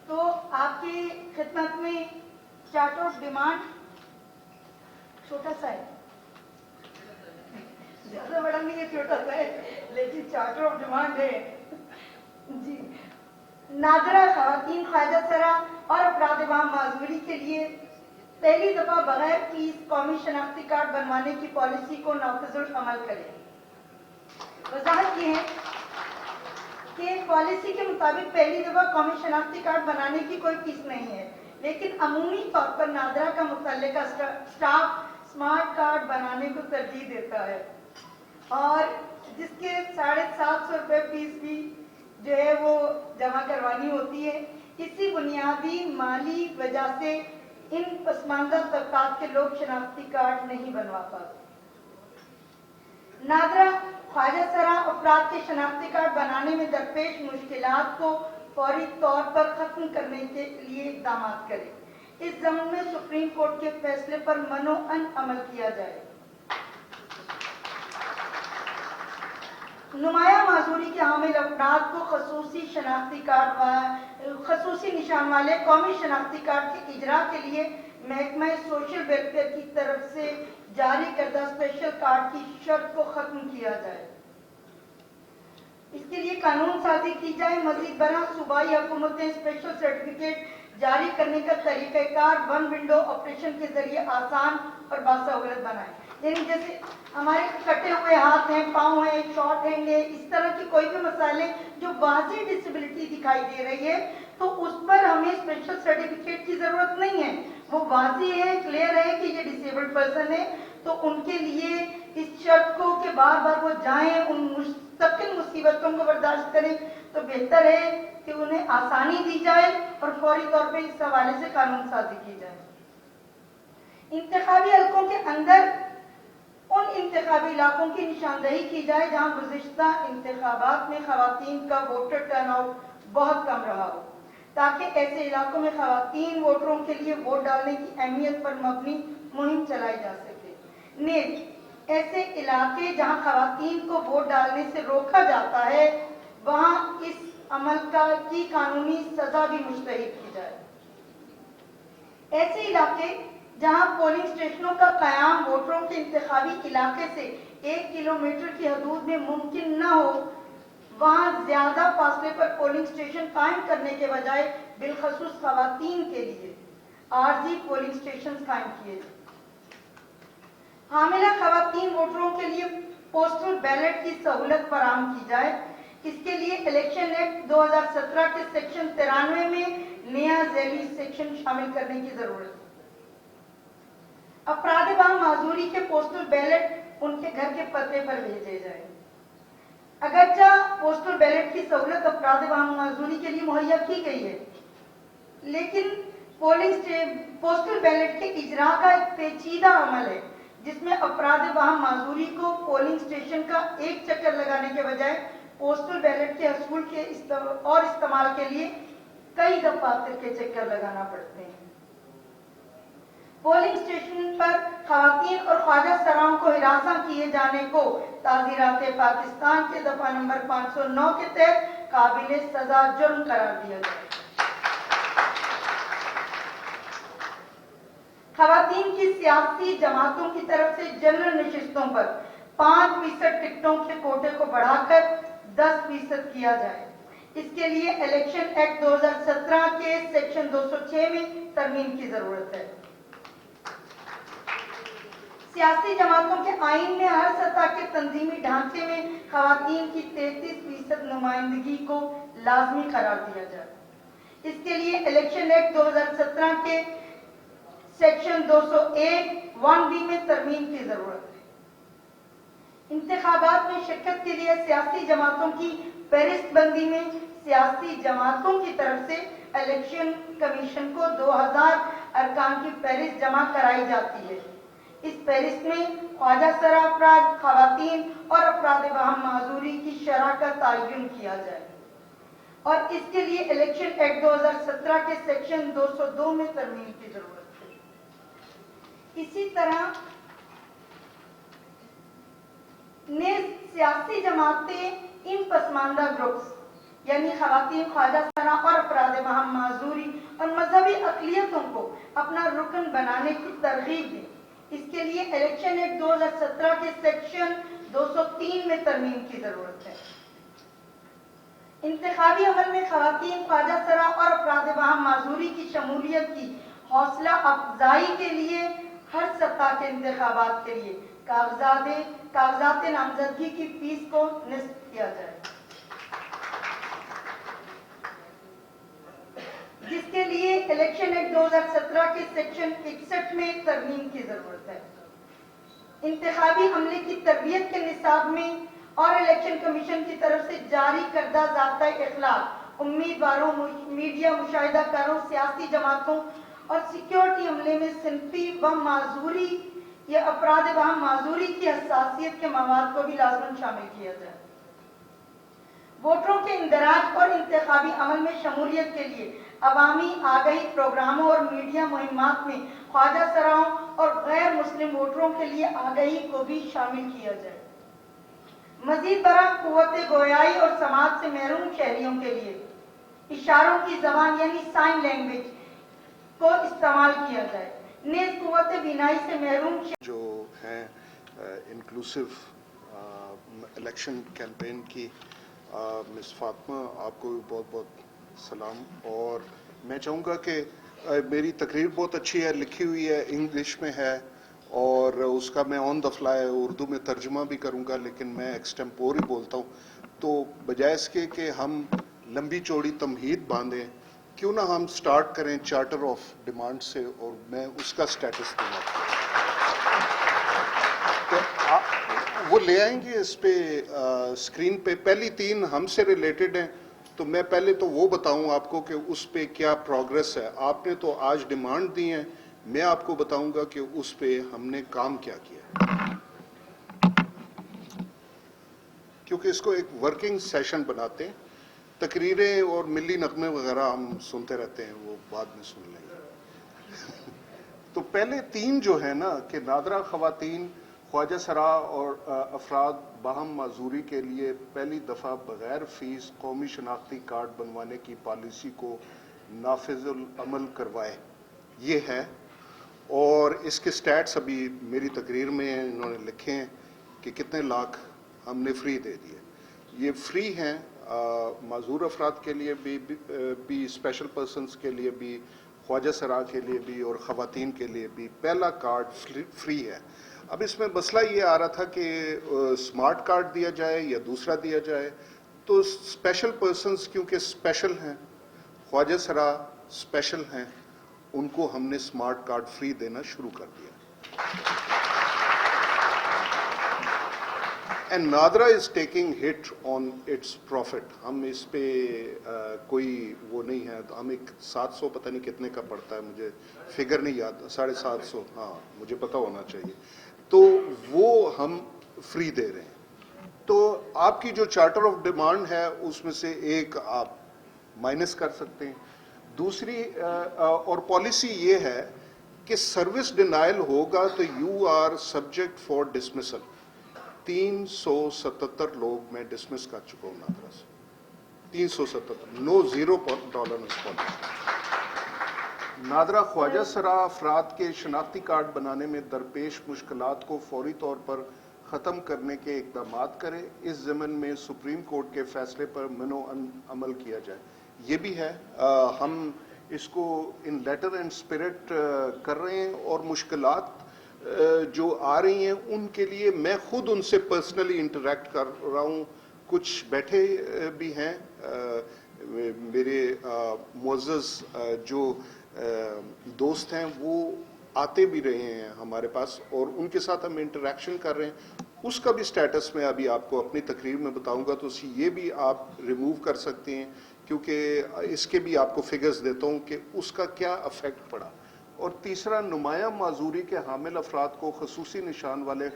تو آپ کی خدمت میں چارٹر آف ڈیمانڈ چھوٹا سا ہے، زیادہ بڑا نہیں ہے، چھوٹا سا ہے، لیکن چارٹر آف ڈیمانڈ ہے. جی، نادرہ خواتین خواجہ سرا اور افراد باہم معذوری کے لیے پہلی دفعہ بغیر فیس قومی شناختی کارڈ بنوانے کی پالیسی کو نافذ العمل کرے. وضاحت یہ ہے کہ پالیسی کے مطابق پہلی دفعہ قومی شناختی کارڈ بنانے کی کوئی فیس نہیں ہے، لیکن عمومی طور پر نادرہ کا متعلقہ اسٹاف اسمارٹ کارڈ بنانے کو ترجیح دیتا ہے اور جس کے 750 روپے فیس بھی جو ہے وہ جمع کروانی ہوتی ہے. اسی بنیادی مالی وجہ سے ان پسماندہ طبقات کے لوگ شناختی کارڈ نہیں بنوا پاتے. نادرہ خواجہ سرا افراد کے شناختی کارڈ بنانے میں درپیش مشکلات کو فوری طور پر ختم کرنے کے لیے اقدامات کرے. اس ضمن میں سپریم کورٹ کے فیصلے پر منوعن عمل کیا جائے. نمایاں معذوری کے حامل افراد کو خصوصی نشان والے قومی شناختی کارڈ کے اجرا کے لیے محکمہ سوشل ویلفیئر کی طرف سے جاری کردہ اسپیشل کارڈ کی شرط کو ختم کیا جائے. اس کے لیے قانون سازی کی جائے. مزید برآں صوبائی حکومتیں اسپیشل سرٹیفکیٹ جاری کرنے کا طریقہ کار ون ونڈو آپریشن کے ذریعے آسان اور باسہولت بنائیں. یعنی جیسے ہمارے کٹے ہوئے ہاتھ ہیں، پاؤں ہیں، شارٹ ہینڈ ہے، اس طرح کی کوئی بھی مسائل جو واضح ڈسیبلٹی دکھائی دے رہی ہے تو اس پر ہمیں اسپیشل سرٹیفکیٹ کی ضرورت نہیں ہے. وہ واضح ہے، کلیئر ہے کہ یہ ڈسیبلڈ پرسن ہے. تو ان کے لیے اس شرط کو کہ بار بار وہ جائیں، ان مستقل مصیبتوں کو برداشت کریں، تو بہتر ہے کہ انہیں آسانی دی جائے اور فوری طور پہ اس حوالے سے قانون سازی کی جائے. انتخابی حلقوں کے اندر ان انتخابی علاقوں کی نشاندہی کی جائے جہاں گزشتہ انتخابات میں خواتین کا ووٹر ٹرن آؤٹ بہت کم رہا ہو، تاکہ ایسے علاقوں میں خواتین ووٹروں کے لیے ووٹ ڈالنے کی اہمیت پر مبنی مہم چلائی جا سکے. نیز ایسے علاقے جہاں خواتین کو ووٹ ڈالنے سے روکا جاتا ہے وہاں اس عمل کی قانونی سزا بھی مستحق کی جائے. ایسے علاقے جہاں پولنگ اسٹیشنوں کا قیام ووٹروں کے انتخابی علاقے سے 1 کلومیٹر کی حدود میں ممکن نہ ہو وہاں زیادہ فاصلے پر پولنگ اسٹیشن قائم کرنے کے بجائے بالخصوص خواتین کے لیے عارضی پولنگ اسٹیشن قائم کیے جائیں. حاملہ خواتین ووٹروں کے لیے پوسٹل بیلٹ کی سہولت فراہم کی جائے. اس کے لیے الیکشن ایکٹ 2017 کے سیکشن 93 میں نیا ذیلی سیکشن شامل کرنے کی ضرورت ہے. افراد باہم معذوری کے پوسٹل بیلٹ ان کے گھر کے پتے پر بھیجے جائیں. اگرچہ پوسٹل بیلٹ کی سہولت افراد باہم معذوری کے لیے مہیا کی گئی ہے، لیکن پوسٹل بیلٹ کے اجرا کا ایک پیچیدہ عمل ہے جس میں افراد باہم معذوری کو پولنگ اسٹیشن کا ایک چکر لگانے کے بجائے پوسٹل بیلٹ کے حصول کے اور استعمال کے لیے کئی دفاتر کے چکر لگانا پڑتے ہیں. پولنگ اسٹیشن پر خواتین اور خواجہ سراؤں کو ہراساں کیے جانے کو تعزیرات پاکستان کے دفعہ نمبر 509 کے تحت قابل سزا جرم قرار دیا جائے. خواتین کی سیاسی جماعتوں کی طرف سے جنرل نشستوں پر 5% ٹکٹوں کے کوٹے کو بڑھا کر 10% کیا جائے. اس کے لیے الیکشن ایکٹ 2017 کے سیکشن 206 میں ترمیم کی ضرورت ہے۔ سیاسی جماعتوں کے آئین میں ہر سطح کے تنظیمی ڈھانچے میں خواتین کی 33% نمائندگی کو لازمی قرار دیا جائے۔ اس کے لیے الیکشن ایکٹ 2017 کے سیکشن 201(1)(b) میں ترمیم کی ضرورت ہے۔ انتخابات میں شرکت کے لیے سیاسی جماعتوں کی فہرست بندی میں سیاسی جماعتوں کی طرف سے الیکشن کمیشن کو 2000 ارکان کی فہرست جمع کرائی جاتی ہے۔ اس فہرست میں خواجہ سرا افراد، خواتین اور افراد باہم معذوری کی شرح کا تعین کیا جائے اور اس کے لیے الیکشن ایکٹ 2017 کے سیکشن 202 میں ترمیم کی ضرورت ہے۔ اسی طرح سیاسی جماعتیں ان پسماندہ گروپس یعنی خواتین، خواجہ سرا اور افراد باہم معذوری اور مذہبی اقلیتوں کو اپنا رکن بنانے کی ترغیب دیں۔ اس کے لیے الیکشن ایکٹ 2017 کے سیکشن 203 میں ترمیم کی ضرورت ہے۔ انتخابی عمل میں خواتین، خواجہ سرا اور افراد باہم معذوری کی شمولیت کی حوصلہ افزائی کے لیے ہر سطح کے انتخابات کے لیے کاغذات نامزدگی کی فیس کو نصف کیا جائے، جس کے لیے الیکشن ایکٹ 2017 کے سیکشن 61 میں ترمیم کی ضرورت ہے۔ انتخابی عملے کی تربیت کے نصاب میں اور الیکشن کمیشن کی طرف سے جاری کردہ ضابطۂ اخلاق امیدواروں، میڈیا مشاہدہ کاروں، سیاسی جماعتوں اور سیکیورٹی عملے میں صنفی و معذوری یا افراد باہم معذوری کی حساسیت کے مواد کو بھی لازماً شامل کیا جائے۔ ووٹروں کے اندراج اور انتخابی عمل میں شمولیت کے لیے عوامی آگاہی پروگراموں اور میڈیا مہمات میں خواجہ سراؤں اور غیر مسلم ووٹروں کے لیے آگاہی کو بھی شامل کیا جائے۔ مزید برآں قوت گویائی اور سماج سے محروم شہریوں کے لیے اشاروں کی زبان یعنی سائن لینگویج کو استعمال کیا جائے۔ نیز قوت بینائی سے محروم جو ہیں انکلوسیو الیکشن کیمپین کی مس فاطمہ، آپ کو بھی بہت بہت سلام، اور میں چاہوں گا کہ میری تقریر بہت اچھی ہے، لکھی ہوئی ہے، انگلش میں ہے، اور اس کا میں آن دا فلائی اردو میں ترجمہ بھی کروں گا، لیکن میں ایکسٹمپور ہی بولتا ہوں۔ تو بجائے اس کے کہ ہم لمبی چوڑی تمہید باندھیں، کیوں نہ ہم سٹارٹ کریں چارٹر آف ڈیمانڈ سے، اور میں اس کا سٹیٹس دوں گا۔ تو وہ لے آئیں گے اس پہ اسکرین پہ، پہلی 3 ہم سے ریلیٹڈ ہیں، تو میں پہلے تو وہ بتاؤں آپ کو کہ اس پہ کیا پروگرس ہے۔ آپ نے تو آج ڈیمانڈ دی ہیں، میں آپ کو بتاؤں گا کہ اس پہ ہم نے کام کیا کیا، کیونکہ اس کو ایک ورکنگ سیشن بناتے ہیں۔ تقریریں اور ملی نغمے وغیرہ ہم سنتے رہتے ہیں، وہ بعد میں سن لیں گے۔ تو پہلے 3 جو ہیں نا کہ نادرہ خواتین، خواجہ سرا اور افراد باہم معذوری کے لیے پہلی دفعہ بغیر فیس قومی شناختی کارڈ بنوانے کی پالیسی کو نافذ العمل کروائے، یہ ہے۔ اور اس کے سٹیٹس ابھی میری تقریر میں انہوں نے لکھے ہیں کہ کتنے لاکھ ہم نے فری دے دیے۔ یہ فری ہیں معذور افراد کے لیے بھی، اسپیشل پرسنز کے لیے بھی، خواجہ سرا کے لیے بھی اور خواتین کے لیے بھی پہلا کارڈ فری ہے۔ اب اس میں مسئلہ یہ آ رہا تھا کہ اسمارٹ کارڈ دیا جائے یا دوسرا دیا جائے، تو اسپیشل پرسنز کیونکہ اسپیشل ہیں، خواجہ سرا اسپیشل ہیں، ان کو ہم نے اسمارٹ کارڈ فری دینا شروع کر دیا۔ And NADRA is taking hit on its profit. ہم اس پہ کوئی وہ نہیں ہے، ہم ایک 700 پتہ نہیں کتنے کا پڑتا ہے، مجھے فگر نہیں یاد، 750، ہاں مجھے پتہ ہونا چاہیے، تو وہ ہم فری دے رہے ہیں۔ تو آپ کی جو چارٹر آف ڈیمانڈ ہے اس میں سے ایک آپ مائنس کر سکتے ہیں۔ دوسری اور پالیسی یہ ہے کہ سروس ڈینائل ہوگا تو you are subject for dismissal. 377 لوگ میں ڈسمس کر چکا ہوں نادرا سے، 377، نو $0 پالیسی۔ نادرا خواجہ سرا افراد کے شناختی کارڈ بنانے میں درپیش مشکلات کو فوری طور پر ختم کرنے کے اقدامات کرے, اس ضمن میں سپریم کورٹ کے فیصلے پر منو عمل کیا جائے. یہ بھی ہے, ہم اس کو ان لیٹر اینڈ اسپرٹ کر رہے ہیں, اور مشکلات جو آ رہی ہیں ان کے لیے میں خود ان سے پرسنلی انٹریکٹ کر رہا ہوں. کچھ بیٹھے بھی ہیں میرے معزز جو دوست ہیں, وہ آتے بھی رہے ہیں ہمارے پاس, اور ان کے ساتھ ہم انٹریکشن کر رہے ہیں. اس کا بھی سٹیٹس میں ابھی آپ کو اپنی تقریر میں بتاؤں گا, تو یہ بھی آپ ریموو کر سکتے ہیں, کیونکہ اس کے بھی آپ کو فگرز دیتا ہوں کہ اس کا کیا افیکٹ پڑا. اور تیسرا, نمایاں معذوری کے حامل افراد کو خصوصی نشان والے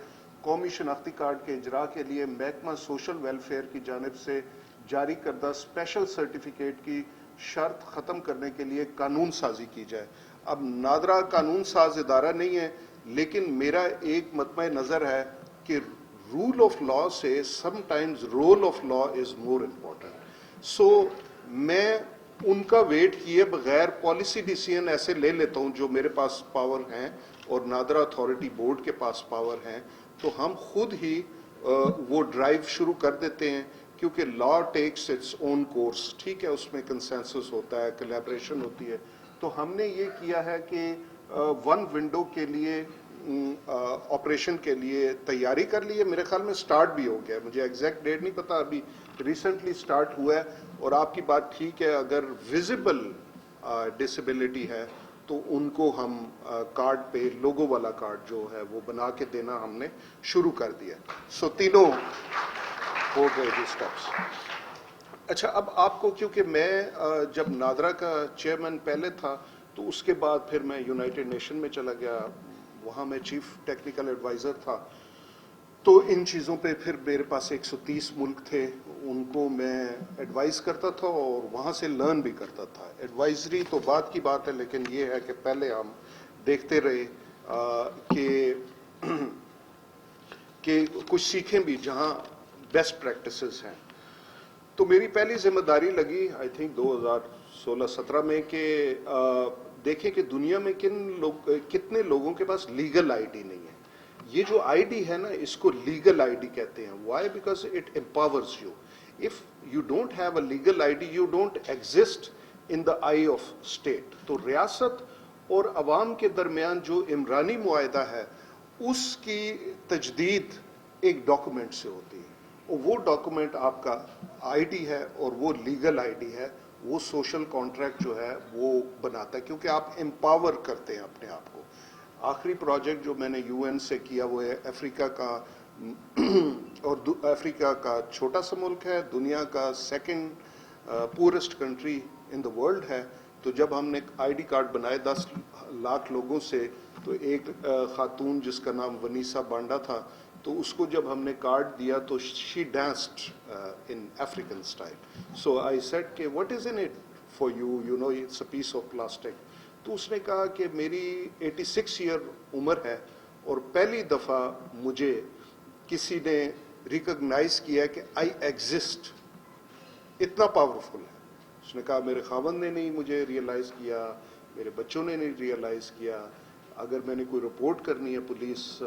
قومی شناختی کارڈ کے اجرا کے لیے محکمہ سوشل ویلفیئر کی جانب سے جاری کردہ اسپیشل سرٹیفکیٹ کی شرط ختم کرنے کے لیے قانون سازی کی جائے. اب نادرا قانون ساز ادارہ نہیں ہے, لیکن میرا ایک مطمع نظر ہے کہ رول آف لا سے sometimes rule of law is more important. So میں ان کا ویٹ کیے بغیر پالیسی ڈیسیژن ایسے لے لیتا ہوں جو میرے پاس پاور ہیں اور نادرا اتھارٹی بورڈ کے پاس پاور ہیں, تو ہم خود ہی وہ ڈرائیو شروع کر دیتے ہیں, کیونکہ لا ٹیکس اٹس اون کورس. ٹھیک ہے, اس میں کنسنسس ہوتا ہے, کولیبریشن ہوتی ہے. تو ہم نے یہ کیا ہے کہ ون ونڈو کے لیے آپریشن کے لیے تیاری کر لی ہے. میرے خیال میں سٹارٹ بھی ہو گیا, مجھے ایگزیکٹ ڈیٹ نہیں پتا, ابھی ریسنٹلی سٹارٹ ہوا ہے. اور آپ کی بات ٹھیک ہے, اگر ویزیبل ڈسیبلٹی ہے تو ان کو ہم کارڈ پہ لوگو والا کارڈ جو ہے وہ بنا کے دینا ہم نے شروع کر دیا. سو تینوں ہو گئے جی اسٹیپس. اچھا, اب آپ کو, کیونکہ میں جب نادرا کا چیئرمین پہلے تھا, تو اس کے بعد پھر میں یونائٹڈ نیشن میں چلا گیا, وہاں میں چیف ٹیکنیکل ایڈوائزر تھا. تو ان چیزوں پہ پھر میرے پاس 130 ملک تھے, ان کو میں ایڈوائز کرتا تھا اور وہاں سے لرن بھی کرتا تھا. ایڈوائزری تو بعد کی بات ہے, لیکن یہ ہے کہ پہلے ہم دیکھتے رہے کہ کچھ سیکھیں بھی جہاں بیسٹ پریکٹسز ہیں. تو میری پہلی ذمہ داری لگی آئی تھنک 2016-17 میں کہ دیکھیں کہ دنیا میں کتنے لوگوں کے پاس لیگل آئی ڈی نہیں ہے. یہ جو آئی ڈی ہے نا, اس کو لیگل آئی ڈی کہتے ہیں. Why? Because it empowers you. If you don't have a legal I D, you don't exist in the eye of state. تو ریاست اور عوام کے درمیان جو عمرانی معاہدہ ہے, اس کی تجدید ایک ڈاکومنٹ سے ہوتی ہے, اور وہ ڈاکومنٹ آپ کا آئی ڈی ہے, اور وہ لیگل آئی ڈی ہے. وہ سوشل کانٹریکٹ جو ہے وہ بناتا ہے, کیونکہ آپ امپاور کرتے ہیں اپنے آپ کو. آخری پروجیکٹ جو میں نے یو این سے کیا وہ ہے افریقہ کا, اور افریقہ کا چھوٹا سا ملک ہے, دنیا کا second poorest country in the world ہے. تو جب ہم نے آئی ڈی کارڈ بنائے 10 لاکھ لوگوں سے, تو ایک خاتون جس کا نام ونیسا بانڈا تھا, تو اس کو جب ہم نے کارڈ دیا تو she danced in African style. So I said کہ what is in it for you, you know it's a piece of plastic. تو اس نے کہا کہ میری 86 ایئر عمر ہے, اور پہلی دفعہ مجھے کسی نے ریکگنائز کیا کہ آئی ایگزسٹ. اتنا پاورفل ہے. اس نے کہا میرے خاوند نے نہیں مجھے ریئلائز کیا, میرے بچوں نے نہیں ریئلائز کیا. اگر میں نے کوئی رپورٹ کرنی ہے پولیس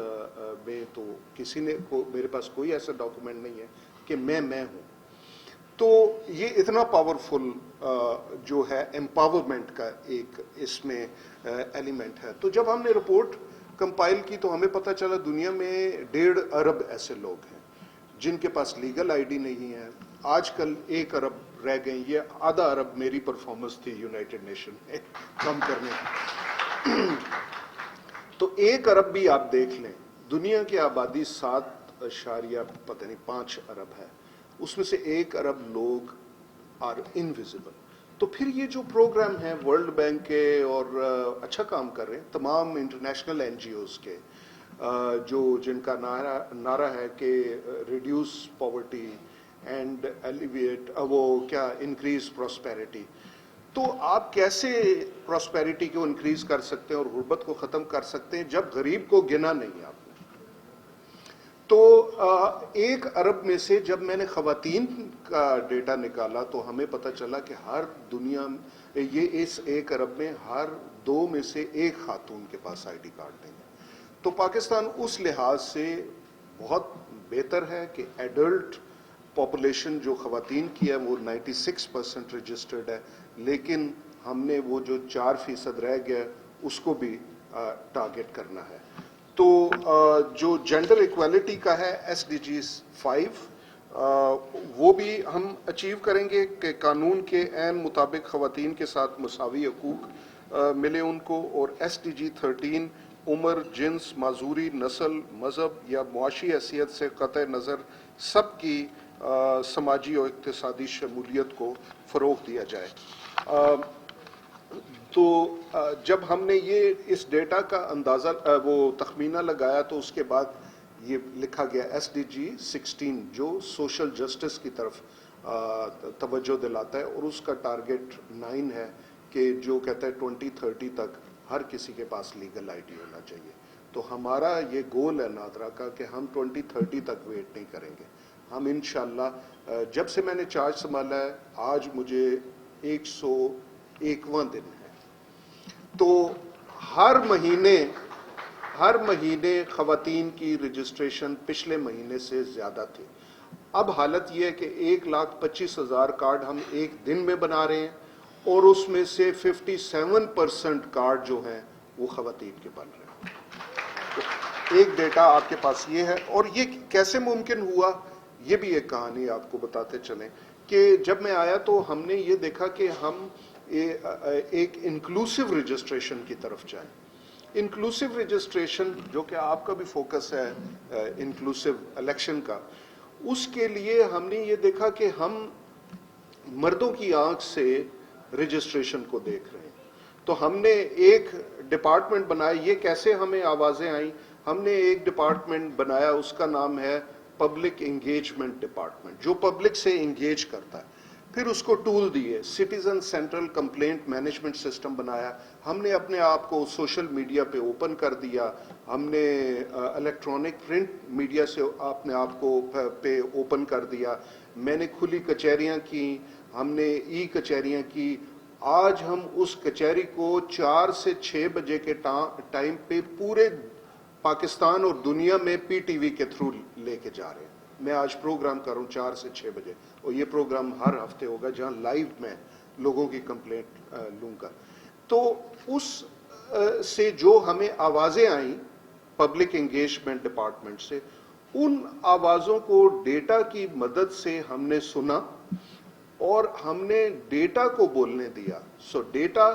میں, تو کسی نے میرے پاس کوئی ایسا ڈاکومنٹ نہیں ہے کہ میں ہوں. تو یہ اتنا پاورفل جو ہے امپاورمنٹ کا ایک اس میں ایلیمنٹ ہے. تو جب ہم نے رپورٹ کمپائل کی, تو ہمیں پتہ چلا دنیا میں 1.5 ارب ایسے لوگ ہیں جن کے پاس لیگل آئی ڈی نہیں ہے. آج کل 1 ارب رہ گئے. یہ آدھا ارب میری پرفارمنس تھی یونائٹڈ نیشن میں کم کرنے کی. تو 1 ارب بھی آپ دیکھ لیں, دنیا کی آبادی 7.5 ارب ہے, اس میں سے 1 ارب لوگ آر انویزیبل. تو پھر یہ جو پروگرام ہیں ورلڈ بینک کے, اور اچھا کام کر رہے ہیں تمام انٹرنیشنل این جی اوز کے, جن کا نعرہ ہے کہ reduce poverty and elevate increase prosperity. تو آپ کیسے پراسپیرٹی کو انکریز کر سکتے ہیں اور غربت کو ختم کر سکتے ہیں جب غریب کو گنا نہیں آپ نے؟ تو 1 ارب میں سے جب میں نے خواتین کا ڈیٹا نکالا, تو ہمیں پتہ چلا کہ ہر دنیا یہ اس 1 ارب میں ہر 2 میں سے 1 خاتون کے پاس آئی ڈی کارڈ نہیں ہے. تو پاکستان اس لحاظ سے بہت بہتر ہے کہ ایڈلٹ پاپولیشن جو خواتین کی ہے وہ 96% رجسٹرڈ ہے، لیکن ہم نے وہ جو 4% رہ گیا اس کو بھی ٹارگٹ کرنا ہے. تو جو جینڈر ایکویلٹی کا ہے SDGs 5 وہ بھی ہم اچیو کریں گے کہ قانون کے عین مطابق خواتین کے ساتھ مساوی حقوق ملے ان کو. اور SDG 13 عمر، جنس، معذوری، نسل، مذہب یا معاشی حیثیت سے قطع نظر سب کی سماجی اور اقتصادی شمولیت کو فروغ دیا جائے. تو جب ہم نے یہ اس ڈیٹا کا اندازہ وہ تخمینہ لگایا تو اس کے بعد یہ لکھا گیا SDG 16 جو سوشل جسٹس کی طرف توجہ دلاتا ہے، اور اس کا ٹارگٹ 9 ہے کہ جو کہتا ہے 2030 تک ہر کسی کے پاس لیگل ID ہونا چاہیے. تو ہمارا یہ گول ہے نادرا کا کہ ہم 2030 تک ویٹ نہیں کریں گے. ہم انشاءاللہ جب سے میں نے چارج سنبھالا ہے آج مجھے 101واں دن ہے، تو ہر مہینے خواتین کی رجسٹریشن پچھلے مہینے سے زیادہ تھی. اب حالت یہ ہے کہ 1,25,000 کارڈ ہم ایک دن میں بنا رہے ہیں، اور اس میں سے 57% کارڈ جو ہیں وہ خواتین کے بن رہے ہیں. تو ایک ڈیٹا آپ کے پاس یہ ہے. اور یہ کیسے ممکن ہوا، یہ بھی ایک کہانی آپ کو بتاتے چلیں کہ جب میں آیا تو ہم نے یہ دیکھا کہ ہم ایک انکلوسیو رجسٹریشن کی طرف جائیں. انکلوسیو رجسٹریشن جو کہ آپ کا بھی فوکس ہے انکلوسیو الیکشن کا، اس کے لیے ہم نے یہ دیکھا کہ ہم مردوں کی آنکھ سے رجسٹریشن کو دیکھ رہے ہیں. تو ہم نے ایک ڈپارٹمنٹ بنایا. یہ کیسے ہمیں آوازیں آئیں، ہم نے ایک ڈپارٹمنٹ بنایا، اس کا نام ہے پبلک انگیجمنٹ ڈپارٹمنٹ، جو پبلک سے انگیج کرتا ہے. پھر اس کو ٹول دیے، citizen central complaint management system بنایا. ہم نے اپنے آپ کو سوشل میڈیا پہ اوپن کر دیا، ہم نے الیکٹرانک پرنٹ میڈیا سے اپنے آپ کو پہ اوپن کر دیا. میں نے کھلی کچہریاں کی، ہم نے ای کچہریاں کی. آج ہم اس کچہری کو 4 سے 6 بجے کے ٹائم پہ پورے پاکستان اور دنیا میں PTV کے تھرو لے کے جا رہے ہیں. میں آج پروگرام کر رہا ہوں 4 سے 6 بجے، اور یہ پروگرام ہر ہفتے ہوگا جہاں لائیو میں لوگوں کی کمپلینٹ لوں گا. تو اس سے جو ہمیں آوازیں آئیں پبلک انگیجمنٹ ڈپارٹمنٹ سے، ان آوازوں کو ڈیٹا کی مدد سے ہم نے سنا اور ہم نے ڈیٹا کو بولنے دیا. سو ڈیٹا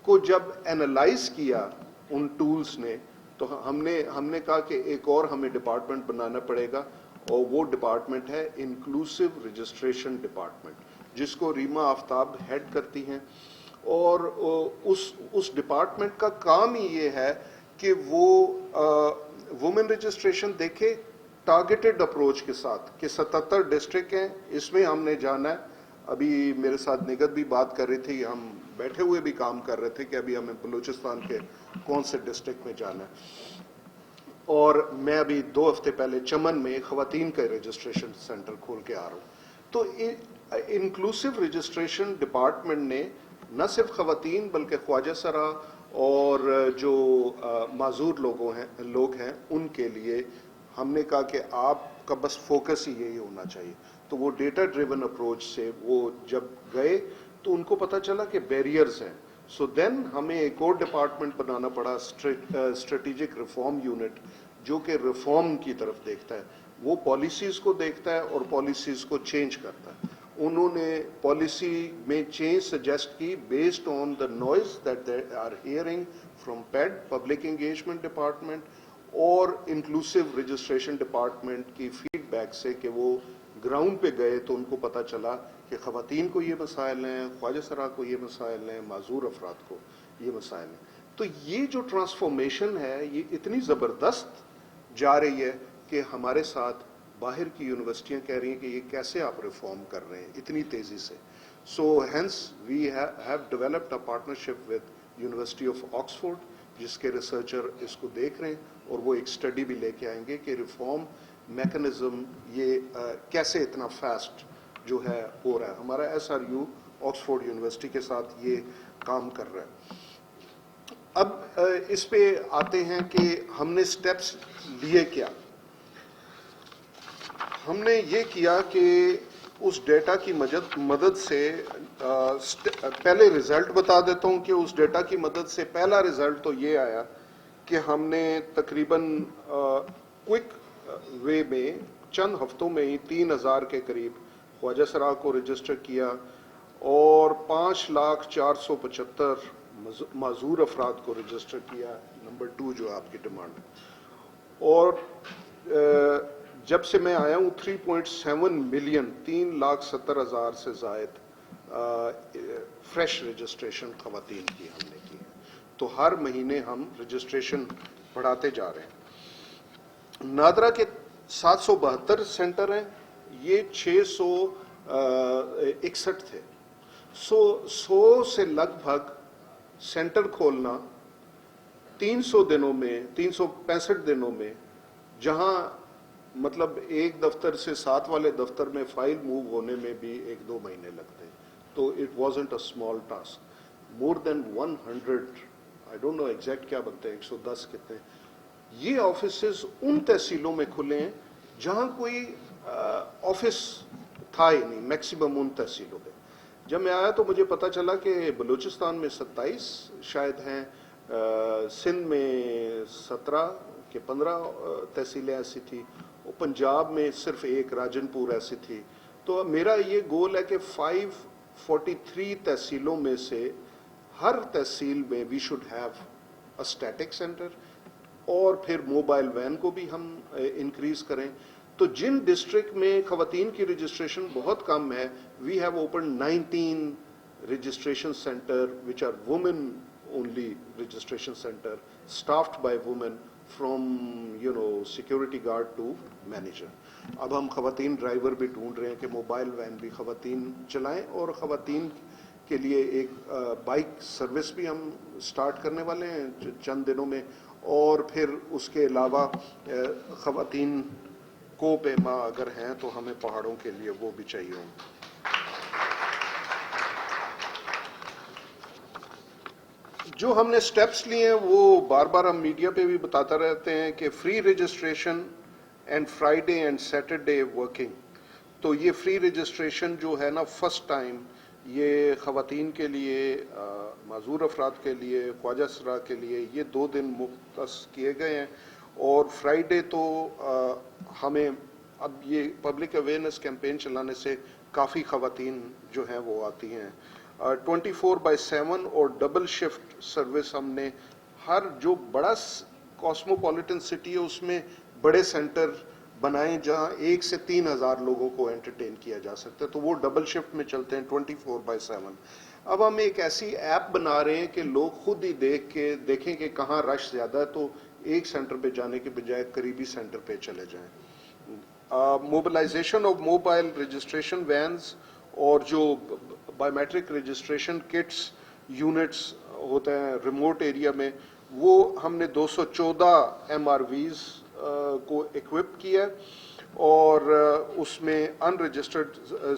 کو جب اینالائز کیا ان ٹولز نے، تو ہم نے کہا کہ ایک اور ہمیں ڈپارٹمنٹ بنانا پڑے گا، اور وہ ڈپارٹمنٹ ہے انکلوسیو رجسٹریشن ڈپارٹمنٹ، جس کو ریما آفتاب ہیڈ کرتی ہیں. اور اس ڈپارٹمنٹ کا کام ہی یہ ہے کہ وہ وومن رجسٹریشن دیکھے ٹارگیٹڈ اپروچ کے ساتھ کہ 77 ڈسٹرکٹ ہیں، اس میں ہم نے جانا ہے. ابھی میرے ساتھ نگت بھی بات کر رہی تھی، ہم بیٹھے ہوئے بھی کام کر رہے تھے کہ ابھی ہمیں بلوچستان کے کون سے ڈسٹرکٹ میں جانا ہے. اور میں ابھی 2 ہفتے پہلے چمن میں خواتین کا رجسٹریشن سینٹر کھول کے آ رہا ہوں. تو انکلوسیو رجسٹریشن ڈپارٹمنٹ نے نہ صرف خواتین بلکہ خواجہ سرا اور جو معذور لوگ ہیں ان کے لیے ہم نے کہا کہ آپ کا بس فوکس ہی یہی ہونا چاہیے. تو وہ ڈیٹا ڈریون اپروچ سے وہ جب گئے تو ان کو پتہ چلا کہ بیریئرز ہیں. سو دین ہمیں ایک اور ڈپارٹمنٹ بنانا پڑا، اسٹریٹجک ریفارم یونٹ، جو کہ ریفارم کی طرف دیکھتا ہے. وہ پالیسیز کو دیکھتا ہے اور پالیسیز کو چینج کرتا ہے. انہوں نے پالیسی میں چینج سجیسٹ کی based on the noise that they are hearing from paid public engagement department اور انکلوسیو رجسٹریشن ڈپارٹمنٹ کی فیڈ بیک سے کہ وہ گراؤنڈ پہ گئے تو ان کو پتہ چلا کہ خواتین کو یہ مسائل ہیں، خواجہ سرا کو یہ مسائل ہیں، معذور افراد کو یہ مسائل ہیں. تو یہ جو ٹرانسفارمیشن ہے یہ اتنی زبردست جا رہی ہے کہ ہمارے ساتھ باہر کی یونیورسٹیاں کہہ رہی ہیں کہ یہ کیسے آپ ریفارم کر رہے ہیں اتنی تیزی سے. So hence we have developed a partnership with University of Oxford, جس کے ریسرچر اس کو دیکھ رہے ہیں اور وہ ایک اسٹڈی بھی لے کے آئیں گے کہ ریفارم میکنزم یہ کیسے اتنا فاسٹ جو ہے ہو رہا ہے. ہمارا SRU آکسفورڈ یونیورسٹی کے ساتھ یہ کام کر رہا ہے. اب اس پہ آتے ہیں کہ ہم نے سٹیپس لیے کیا. ہم نے یہ کیا کہ اس ڈیٹا کی مدد سے پہلے رزلٹ بتا دیتا ہوں کہ اس ڈیٹا کی مدد سے پہلا رزلٹ تو یہ آیا کہ ہم نے تقریباً کوئک وے میں چند ہفتوں میں ہی 3,000 کے قریب خواجہ سرا کو رجسٹر کیا اور 5,04,75 معذور افراد کو رجسٹر کیا. نمبر 2 جو آپ کی ڈیمانڈ ہے. اور جب سے میں آیا ہوں 3.7 ملین 3,70,000 سے زائد فریش رجسٹریشن خواتین کی ہم نے کی ہے. تو ہر مہینے ہم رجسٹریشن بڑھاتے جا رہے ہیں. نادرا کے 772 سینٹر ہیں, یہ 661 تھے. 100 سے لگ بھگ سینٹر کھولنا 300 دنوں میں 365 دنوں میں, جہاں مطلب ایک دفتر سے 7 والے دفتر میں فائل موو ہونے میں بھی 1-2 مہینے لگتے ہیں. تو it wasn't a small task. More than 100 I don't know exact کیا بنتے ہیں 110 کتنے. یہ آفیسز ان تحصیلوں میں کھلے ہیں جہاں کوئی آفس تھا ہی نہیں, میکسیمم ان تحصیلوں میں. جب میں آیا تو مجھے پتا چلا کہ بلوچستان میں 27 شاید ہیں, سندھ میں 17 کہ 15 تحصیلیں ایسی تھی, اور پنجاب میں صرف ایک راجن پور ایسی تھی. تو میرا یہ گول ہے کہ 543 تحصیلوں میں سے ہر تحصیل میں we should have a static centre, اور پھر موبائل وین کو بھی ہم انکریز کریں. تو جن ڈسٹرکٹ میں خواتین کی رجسٹریشن بہت کم ہے, we have open 19 registration centre which are women only registration centre, staffed by women from security guard to manager. اب ہم خواتین ڈرائیور بھی ڈھونڈ رہے ہیں کہ موبائل وین بھی خواتین چلائیں, اور خواتین کے لیے ایک بائک سروس بھی ہم سٹارٹ کرنے والے ہیں چند دنوں میں. اور پھر اس کے علاوہ خواتین کو پیما اگر ہیں تو ہمیں پہاڑوں کے لیے وہ بھی چاہیے ہوں. جو ہم نے سٹیپس لیے ہیں وہ بار بار ہم میڈیا پہ بھی بتاتا رہتے ہیں کہ free registration and Friday and Saturday working. تو یہ فری رجسٹریشن جو ہے نا, فرسٹ ٹائم یہ خواتین کے لیے, معذور افراد کے لیے, خواجہ سرا کے لیے یہ 2 دن مختص کیے گئے ہیں. اور فرائیڈے تو ہمیں اب یہ پبلک اویئرنیس کیمپین چلانے سے کافی خواتین جو ہیں وہ آتی ہیں. 24/7 اور ڈبل شفٹ سروس ہم نے ہر جو بڑا کاسموپولیٹن سٹی ہے اس میں بڑے سینٹر بنائیں جہاں 1 سے 3,000 لوگوں کو انٹرٹین کیا جا سکتا ہے. تو وہ ڈبل شفٹ میں چلتے ہیں 24/7. اب ہم ایک ایسی ایپ بنا رہے ہیں کہ لوگ خود ہی دیکھیں کہ کہاں رش زیادہ ہے, تو ایک سینٹر پہ جانے کے بجائے قریبی سینٹر پہ چلے جائیں. Mobilisation of mobile registration vans اور جو biometric registration kits units ہوتے ہیں ریموٹ ایریا میں, وہ ہم نے 214 MRVs کو ایکوپ کیا, اور اس میں ان رجسٹرڈ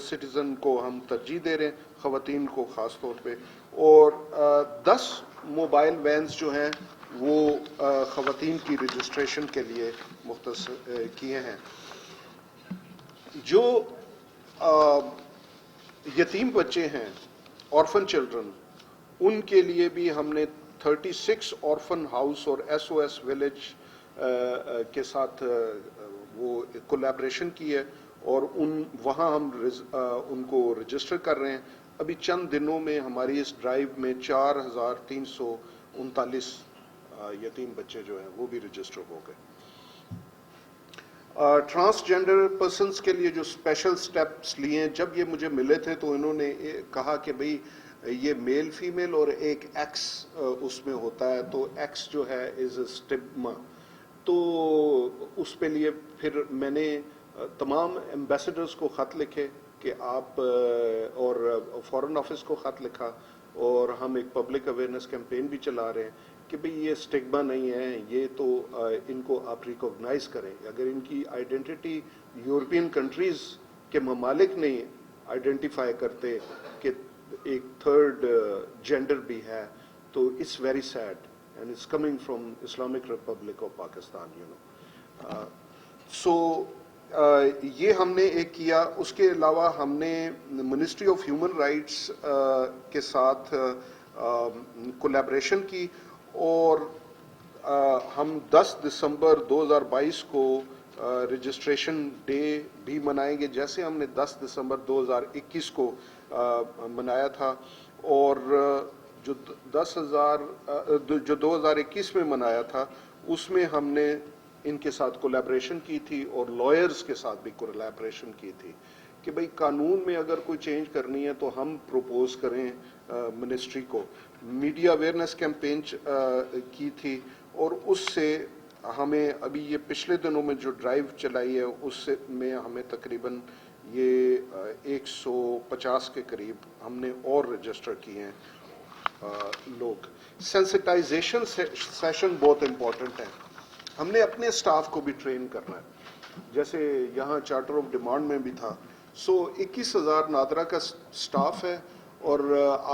سٹیزن کو ہم ترجیح دے رہے ہیں, خواتین کو خاص طور پہ. اور 10 موبائل وینز جو ہیں وہ خواتین کی رجسٹریشن کے لیے مختص کیے ہیں. جو یتیم بچے ہیں, آرفن چلڈرن, ان کے لیے بھی ہم نے 36 آرفن ہاؤس اور SOS ولیج کے ساتھ وہ کولیبریشن کی ہے, اور وہاں ہم ان کو رجسٹر کر رہے ہیں. ابھی چند دنوں میں ہماری اس ڈرائیو میں 4,339 یتیم بچے جو ہیں وہ بھی رجسٹر ہو گئے. ٹرانسجینڈر پرسنس کے لیے جو اسپیشل سٹیپس لیے ہیں, جب یہ مجھے ملے تھے تو انہوں نے کہا کہ بھئی یہ میل فیمیل اور ایک ایکس اس میں ہوتا ہے, تو ایکس جو ہے از اے اسٹگما. تو اس پہ لیے پھر میں نے تمام ایمبیسڈرز کو خط لکھے کہ آپ, اور فارن آفس کو خط لکھا, اور ہم ایک پبلک اویئرنیس کیمپین بھی چلا رہے ہیں کہ بھئی یہ اسٹگما نہیں ہے, یہ تو ان کو آپ ریکوگنائز کریں. اگر ان کی آئیڈینٹی یورپین کنٹریز کے ممالک نہیں آئیڈینٹیفائی کرتے کہ ایک تھرڈ جینڈر بھی ہے, تو it's very sad and it's coming from Islamic Republic of Pakistan. So یہ ہم نے ایک کیا. اس کے علاوہ ہم نے منسٹری آف ہیومن رائٹس کے ساتھ کولیبریشن کی, اور ہم 10 دسمبر 2022 کو رجسٹریشن ڈے بھی منائیں گے, جیسے ہم نے 10 دسمبر 2021 کو منایا تھا. اور جو 2021 میں منایا تھا اس میں ہم نے ان کے ساتھ کولیبریشن کی تھی, اور لائرز کے ساتھ بھی کولیبریشن کی تھی کہ بھئی قانون میں اگر کوئی چینج کرنی ہے تو ہم پروپوز کریں منسٹری کو. میڈیا اویئرنیس کیمپین کی تھی, اور اس سے ہمیں ابھی یہ پچھلے دنوں میں جو ڈرائیو چلائی ہے اس سے میں ہمیں تقریباً یہ 150 کے قریب ہم نے اور رجسٹر کیے ہیں لوگ. سینسٹائزیشن سیشن بہت امپورٹنٹ ہے. ہم نے اپنے اسٹاف کو بھی ٹرین کرنا ہے, جیسے یہاں چارٹر آف ڈیمانڈ میں بھی تھا. 21,000 نادرا کا اسٹاف ہے, اور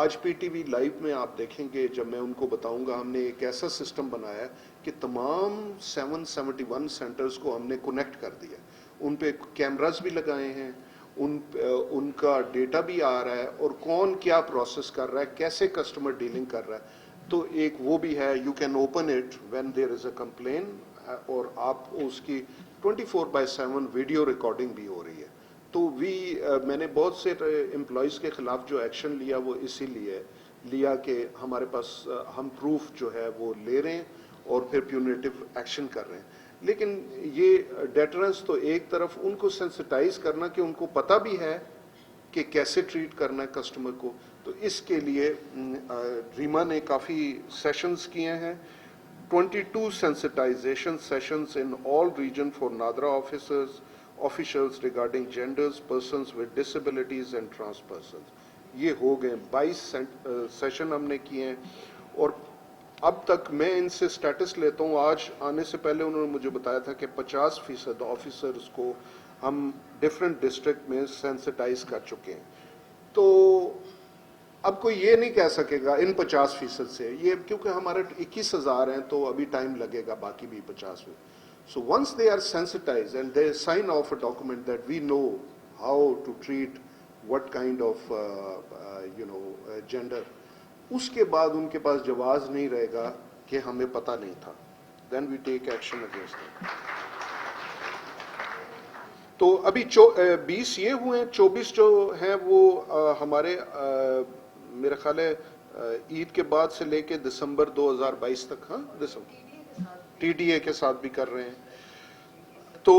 آج پی ٹی وی لائیو میں آپ دیکھیں گے جب میں ان کو بتاؤں گا, ہم نے ایک ایسا سسٹم بنایا ہے کہ تمام 771 سینٹرز کو ہم نے کنیکٹ کر دیا. ان پہ کیمراز بھی لگائے ہیں, ان کا ڈیٹا بھی آ رہا ہے, اور کون کیا پروسیس کر رہا ہے, کیسے کسٹمر ڈیلنگ کر رہا ہے. تو ایک وہ بھی ہے, you can open it when there is a complain, اور آپ اس کی 24/7 ویڈیو ریکارڈنگ بھی ہو رہی ہے. تو میں نے بہت سے امپلائیز کے خلاف جو ایکشن لیا وہ اسی لیے لیا کہ ہمارے پاس ہم پروف جو ہے وہ لے رہے ہیں اور پھر پیونیٹیو ایکشن کر رہے ہیں. لیکن یہ ڈیٹرنس تو ایک طرف, ان کو سینسٹائز کرنا کہ ان کو پتہ بھی ہے کہ کیسے ٹریٹ کرنا ہے کسٹمر کو. تو اس کے لیے ریما نے کافی سیشنز کیے ہیں. 22 sensitization sessions in all region for Nadra officials regarding genders, persons with disabilities and trans persons. یہ ہو گئے 22 سیشن ہم نے کیے ہیں, اور اب تک میں ان سے سٹیٹس لیتا ہوں. آج آنے سے پہلے انہوں نے مجھے بتایا تھا کہ 50% آفیسرز کو ہم ڈفرینٹ ڈسٹرکٹ میں سینسٹائز کر چکے ہیں. تو اب کوئی یہ نہیں کہہ سکے گا ان 50% سے, یہ کیونکہ ہمارے 21,000 ہیں تو ابھی ٹائم لگے گا باقی بھی 50 میں. So once they are sensitized and they sign off a document that we know how to treat what kind of gender, اس کے بعد ان کے پاس جواز نہیں رہے گا کہ ہمیں پتہ نہیں تھا. Then we take action against them. تو ابھی 20 یہ ہوئے ہیں, 24 جو ہیں وہ ہمارے میرا خیال ہے عید کے بعد سے لے کے دسمبر 2022 تک, ہاں دسمبر ٹی ڈی اے کے ساتھ بھی کر رہے ہیں. تو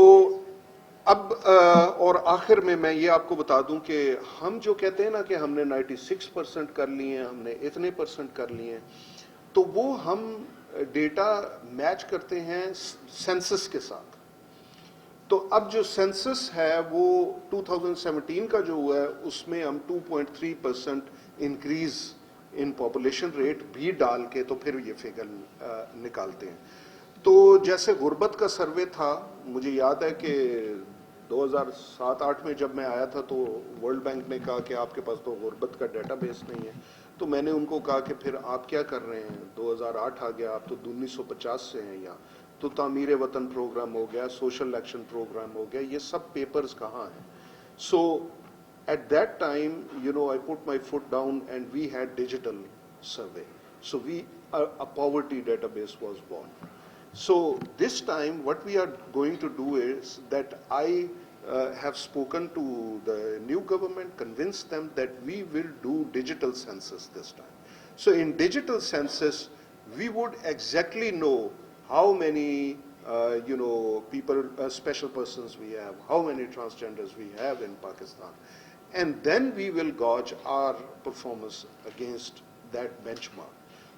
اب اور آخر میں یہ آپ کو بتا دوں کہ ہم جو کہتے ہیں نا کہ ہم نے 96% کر لیے ہیں, ہم نے اتنے % کر لیے ہیں, تو وہ ہم ڈیٹا میچ کرتے ہیں سینسس کے ساتھ. تو اب جو سینسس ہے وہ 2017 کا جو ہوا ہے اس میں ہم 2.3% انکریز ان پاپولیشن ریٹ بھی ڈال کے تو پھر یہ فگر نکالتے ہیں. تو جیسے غربت کا سروے تھا, مجھے یاد ہے کہ 2007-8 میں جب میں آیا تھا تو ورلڈ بینک نے کہا کہ آپ کے پاس تو غربت کا ڈیٹا بیس نہیں ہے. تو میں نے ان کو کہا کہ پھر آپ کیا کر رہے ہیں, 2008 آ گیا, آپ تو 1950 سے ہیں یہاں, تو تعمیر وطن پروگرام ہو گیا, سوشل ایکشن پروگرام ہو گیا, یہ سب پیپرز کہاں ہیں. سو at that time, I put my foot down and we had digital survey. So a poverty database was born. So this time what we are going to do is that I have spoken to the new government, convinced them that we will do digital census this time. So in digital census, we would exactly know how many people, special persons we have, how many transgenders we have in Pakistan. And then we will gauge our performance against that benchmark.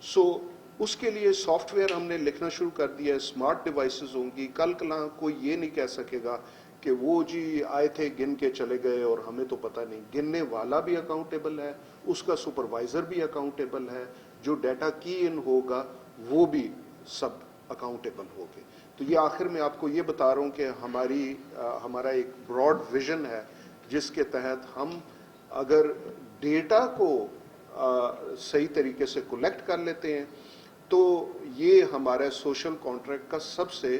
So اس کے لیے soft where ہم نے لکھنا شروع کر دیا ہے. Smart devices ہوں گی. کل کلاں کوئی یہ نہیں کہہ سکے گا کہ وہ جی آئے تھے گن کے چلے گئے اور ہمیں تو پتہ نہیں. گننے والا بھی اکاؤنٹیبل ہے, اس کا سپروائزر بھی اکاؤنٹیبل ہے, جو ڈیٹا کی ان ہوگا وہ بھی سب اکاؤنٹیبل ہوگے. تو یہ آخر میں آپ کو یہ بتا رہا ہوں کہ ہمارا ایک براڈ ویژن ہے جس کے تحت ہم اگر ڈیٹا کو صحیح طریقے سے کلیکٹ کر لیتے ہیں تو یہ ہمارے سوشل کانٹریکٹ کا سب سے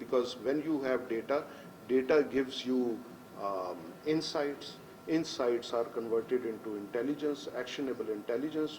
because when you have data, data gives you insights, insights are converted into intelligence, actionable intelligence,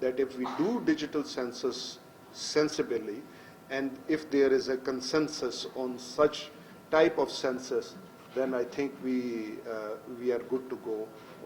that if we do digital census sensibly, and if there is a consensus on such type of census, then I think we are good to go.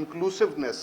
inclusiveness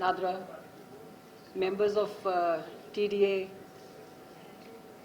Nadra, members of TDA,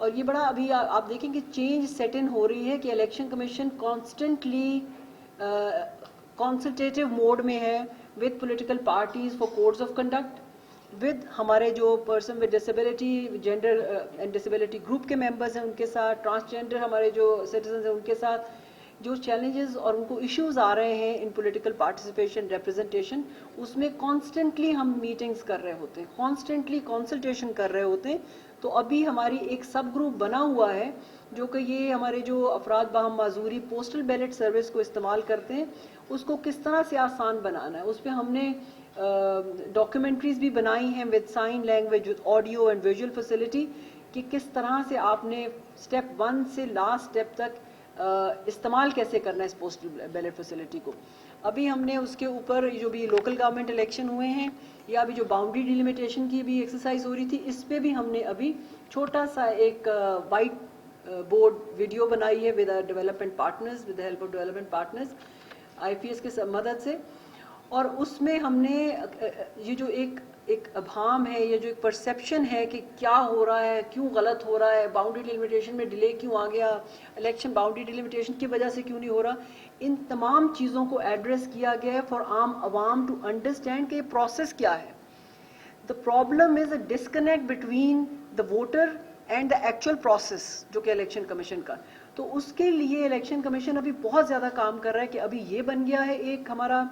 اور یہ بڑا ابھی آپ دیکھیں کہ change set ان ہو رہی ہے کہ election commission constantly consultative mood میں ہے with political parties for codes of conduct, with ہمارے جو person with disability gender and disability group کے ممبرز ہیں ان کے ساتھ، ٹرانسجینڈر ہمارے جو سٹیزنز ہیں ان کے ساتھ، جو چیلنجز اور ان کو ایشوز آ رہے ہیں ان پولیٹیکل پارٹیسپیشن ریپرزنٹیشن، اس میں کانسٹنٹلی ہم میٹنگز کر رہے ہوتے ہیں، کانسٹنٹلی کنسلٹیشن کر رہے ہوتے ہیں. تو ابھی ہماری ایک سب گروپ بنا ہوا ہے جو کہ یہ ہمارے جو افراد باہم معذوری پوسٹل بیلٹ سروس کو استعمال کرتے ہیں اس کو کس طرح سے آسان بنانا ہے. اس پہ ہم نے ڈاکیومنٹریز بھی بنائی ہیں with sign language, with audio and visual facility, کہ کس طرح سے آپ نے اسٹیپ 1 سے لاسٹ اسٹیپ تک استعمال کیسے کرنا ہے اس پوسٹل بیلٹ فیسلٹی کو. ابھی ہم نے اس کے اوپر جو بھی لوکل گورنمنٹ الیکشن ہوئے ہیں یا ابھی جو باؤنڈری ڈیلیمیٹیشن کی بھی ایکسرسائز ہو رہی تھی، اس پہ بھی ہم نے ابھی چھوٹا سا ایک وائٹ بورڈ ویڈیو بنائی ہے with development partners, with help of development partners IPS کی مدد سے. اور اس میں ہم نے یہ جو ایک ابہام ہے، یہ جو ایک پرسیپشن ہے کہ کیا ہو رہا ہے، کیوں غلط ہو رہا ہے، باؤنڈری ڈیلیمیٹیشن میں ڈیلے کیوں آ گیا، الیکشن باؤنڈری ڈیلیمیٹیشن کی وجہ سے کیوں نہیں ہو رہا، ان تمام چیزوں کو ایڈریس کیا گیا ہے فار عام عوام ٹو انڈرسٹینڈ کہ یہ پروسیس کیا ہے. The problem is a disconnect between the voter and the actual process جو کہ الیکشن کمیشن کا. تو اس کے لیے الیکشن کمیشن ابھی بہت زیادہ کام کر رہا ہے کہ ابھی یہ بن گیا ہے ایک ہمارا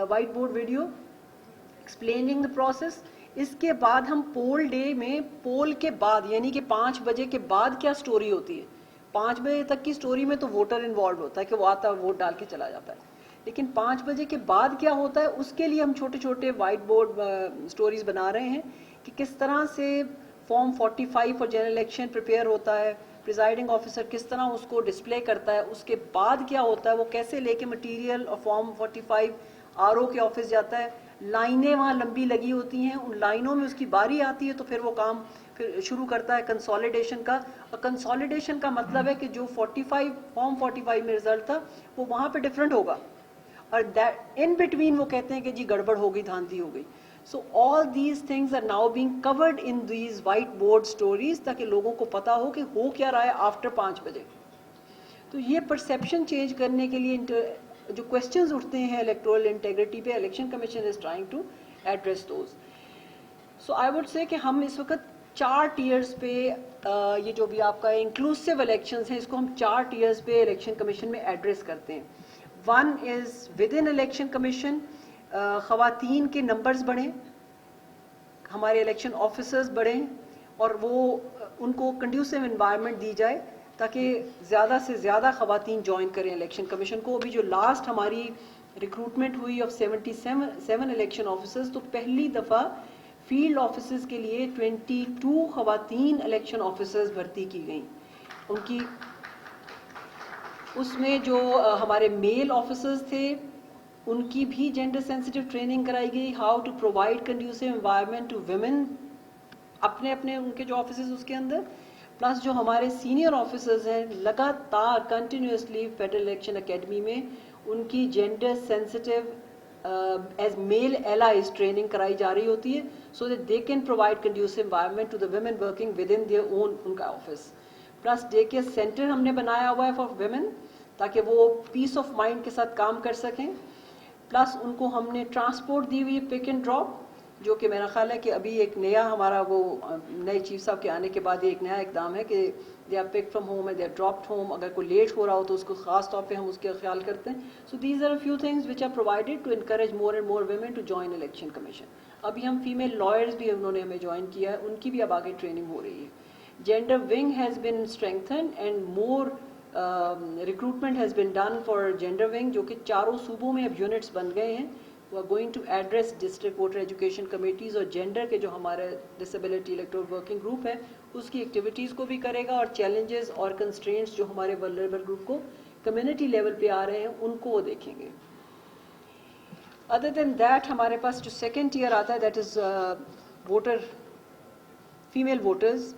white board video explaining the process. اس کے بعد ہم پول ڈے میں، پول کے بعد یعنی کہ 5 بجے کے بعد کیا سٹوری ہوتی ہے، 5 بجے تک کی سٹوری میں تو ووٹر انوالوڈ ہوتا ہے کہ وہ آتا ہے ووٹ ڈال کے چلا جاتا ہے، لیکن 5 بجے کے بعد کیا ہوتا ہے اس کے لیے ہم چھوٹے چھوٹے وائٹ بورڈ سٹوریز بنا رہے ہیں کہ کس طرح سے فارم 45 اور جنرل الیکشن پریپیئر ہوتا ہے، پریزائڈنگ آفیسر کس طرح اس کو ڈسپلے کرتا ہے، اس کے بعد کیا ہوتا ہے، وہ کیسے لے کے مٹیریل اور فارم 45 RO کے آفس جاتا ہے، لائنیں وہاں لمبی لگی ہوتی ہیں، ان لائنوں میں اس کی باری آتی ہے تو پھر وہ کام پھر شروع کرتا ہے کنسالیڈیشن کا. اور کنسالیڈیشن کا مطلب ہے کہ جو 45 فارم 45 میں رزلٹ تھا وہ وہاں پہ ڈفرینٹ ہوگا، اور ان بٹوین وہ کہتے ہیں کہ جی گڑبڑ ہو گئی، دھاندلی ہو گئی. So all these things are now being covered in these white board stories تاکہ لوگوں کو پتا ہو کہ ہو کیا رہا ہے آفٹر 5 بجے. تو یہ پرسیپشن چینج کرنے کے لیے جو کوشچنز اٹھتے ہیں الیکٹورل انٹیگریٹی پہ، election commission is trying to address those. So I would say کہ ہم اس وقت 4 ٹیئرز پہ یہ جو بھی آپ کا انکلوسیو الیکشنز ہیں اس کو ہم 4 ٹیئرز پہ الیکشن کمیشن میں ایڈریس کرتے ہیں. One is with in election commission خواتین کے نمبرز بڑھیں، ہمارے الیکشن آفیسرز بڑھیں اور وہ ان کو کنڈیوسیو انوائرمنٹ دی جائے تاکہ زیادہ سے زیادہ خواتین جوائن کریں الیکشن کمیشن کو. ابھی جو لاسٹ ہماری ریکروٹمنٹ ہوئی آف 77 الیکشن آفیسرز، تو پہلی دفعہ فیلڈ آفیسز کے لیے 22 خواتین الیکشن آفیسرز بھرتی کی گئیں. ان کی اس میں جو ہمارے میل آفیسرز تھے ان کی بھی جینڈر سینسٹیو ٹریننگ کرائی گئی، how to provide conducive environment to women اپنے اپنے ان کے جو آفیسز اس کے اندر. پلس جو ہمارے سینئر آفیسرز ہیں لگاتار کنٹینیوسلی فیڈرل الیکشن اکیڈمی میں ان کی gender sensitive as male allies training کرائی جا رہی ہوتی ہے so that they can provide conducive environment to the women working within their own ان کا office. Plus day care centre ہم نے بنایا ہوا ہے فار ویمن تاکہ وہ پیس آف مائنڈ کے ساتھ کام کر سکیں. پلس ان کو ہم نے ٹرانسپورٹ دی ہوئی ہے پک اینڈ ڈراپ، جو کہ میرا خیال ہے کہ ابھی ایک نیا ہمارا وہ نئے چیف صاحب کے آنے کے بعد یہ ایک نیا اقدام ہے کہ they are pick from home and they are dropped home. اگر کوئی لیٹ ہو رہا ہو تو اس کو خاص طور پہ ہم اس کا خیال کرتے ہیں. So these are few things which are provided to encourage more and more women to join election commission. ابھی ہم فیمیل لائرز بھی انہوں نے ہمیں جوائن کیا ہے، ان کی بھی اب آگے ٹریننگ ہو رہی ہے. Gender wing has been strengthened and more recruitment has been done for gender wing, جو کہ 4 صوبوں میں اب یونٹس بن گئے ہیں. We are going to address district voter education committees اور جینڈر کے جو ہمارے ڈسیبلٹی الیکٹورل ورکنگ گروپ ہے اس کی ایکٹیویٹیز کو بھی کرے گا، اور چیلنجز اور کنسٹرینٹس جو ہمارے ولنریبل گروپ کو کمیونٹی لیول پہ آ رہے ہیں ان کو وہ دیکھیں گے. ادر دین دیٹ ہمارے پاس جو سیکنڈ ٹیئر آتا ہے that is voter, female voters,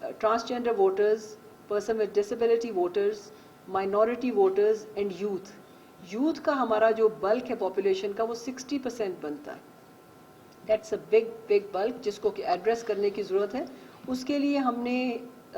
transgender voters, person with disability voters, minority voters and youth. Youth کا ہمارا جو بلک ہے پاپولیشن کا وہ 60% بنتا ہے. دیٹس اے بگ بلک جس کو کہ ایڈریس کرنے کی ضرورت ہے. اس کے لیے ہم نے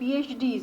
PhDs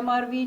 MRV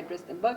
address them. But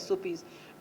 SOPs।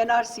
NRC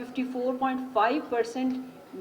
54.5%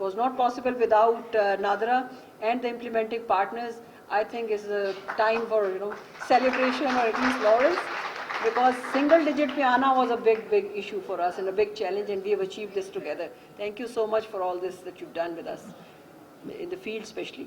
was not possible without Nadra and the implementing partners, I think is a time for celebration or at least laurels, because single digit pe aana was a big issue for us and a big challenge, and we have achieved this together. Thank you so much for all this that you've done with us in the field especially.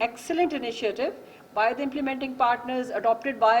excellent initiative by the implementing partners, adopted by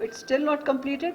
It's still not completed,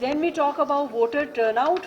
Then we talk about voter turnout,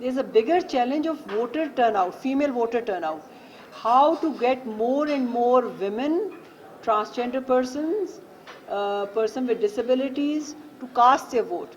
there is a bigger challenge of voter turnout, female voter turnout. How to get more and more women, transgender persons, person with disabilities to cast their vote,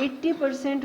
80%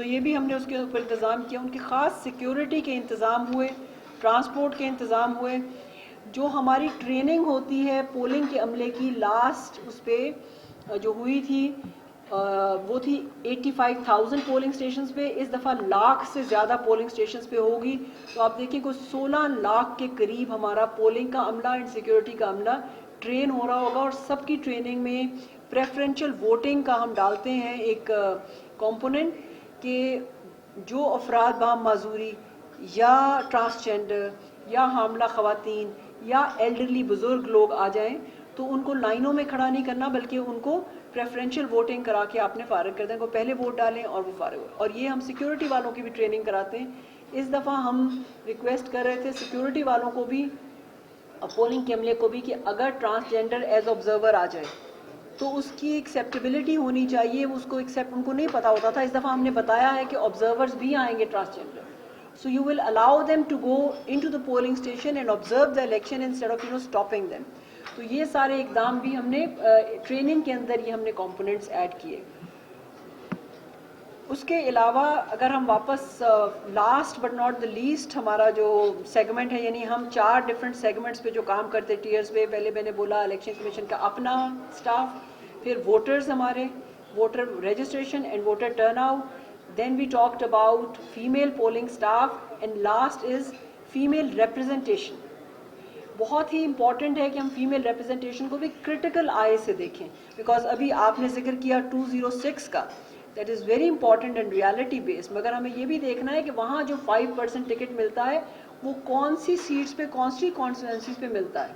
سو یہ بھی ہم نے اس کے اوپر انتظام کیا. ان کی خاص سیکیورٹی کے انتظام ہوئے, ٹرانسپورٹ کے انتظام ہوئے. جو ہماری ٹریننگ ہوتی ہے پولنگ کے عملے کی, لاسٹ اس پہ جو ہوئی تھی وہ تھی 85,000 پولنگ اسٹیشنز پہ. اس دفعہ لاکھ سے زیادہ پولنگ اسٹیشنز پہ ہوگی. تو آپ دیکھیں کہ 16 لاکھ کے قریب ہمارا پولنگ کا عملہ اینڈ سیکیورٹی کا عملہ ٹرین ہو رہا ہوگا. اور سب کی ٹریننگ میں پریفرینشل ووٹنگ کا ہم ڈالتے ہیں ایک کمپوننٹ, کہ جو افراد باہم معذوری یا ٹرانسجینڈر یا حاملہ خواتین یا ایلڈرلی بزرگ لوگ آ جائیں تو ان کو لائنوں میں کھڑا نہیں کرنا, بلکہ ان کو پریفرینشل ووٹنگ کرا کے آپ نے فارغ کر دیں, کو پہلے ووٹ ڈالیں اور وہ فارغ ہو. اور یہ ہم سیکیورٹی والوں کی بھی ٹریننگ کراتے ہیں. اس دفعہ ہم ریکویسٹ کر رہے تھے سیکیورٹی والوں کو بھی, پولنگ کے عملے کو بھی, کہ اگر ٹرانسجینڈر ایز آبزرور آ جائے تو اس کی ایکسیپٹیبلٹی ہونی چاہیے. اس کو ایکسیپٹ ان کو نہیں پتا ہوتا تھا. اس دفعہ ہم نے بتایا ہے کہ آبزرورز بھی آئیں گے transgender. So you will allow them to go into the polling station and observe the election instead of stopping them. تو یہ سارے اقدام بھی ہم نے ٹریننگ کے اندر یہ ہم نے کمپوننٹس ایڈ کیے. اس کے علاوہ اگر ہم واپس last but not the least ہمارا جو سیگمنٹ ہے, یعنی ہم 4 ڈفرینٹ سیگمنٹس پہ جو کام کرتے ٹیئرز پہ, پہلے میں نے بولا الیکشن کمیشن کا اپنا اسٹاف, پھر ووٹرز ہمارے, voter registration and voter turn out. Then we talked about female polling staff and last is female representation. بہت ہی امپورٹنٹ ہے کہ ہم فیمیل ریپرزنٹیشن کو بھی کرٹیکل آئی سے دیکھیں, بیکاز ابھی آپ نے ذکر کیا 206 کا, that is very important and reality based, مگر ہمیں یہ بھی دیکھنا ہے کہ وہاں جو 5% ٹکٹ ملتا ہے وہ کون سی سیٹس پہ, کون سی کانسٹیٹوئنسیز پہ ملتا ہے.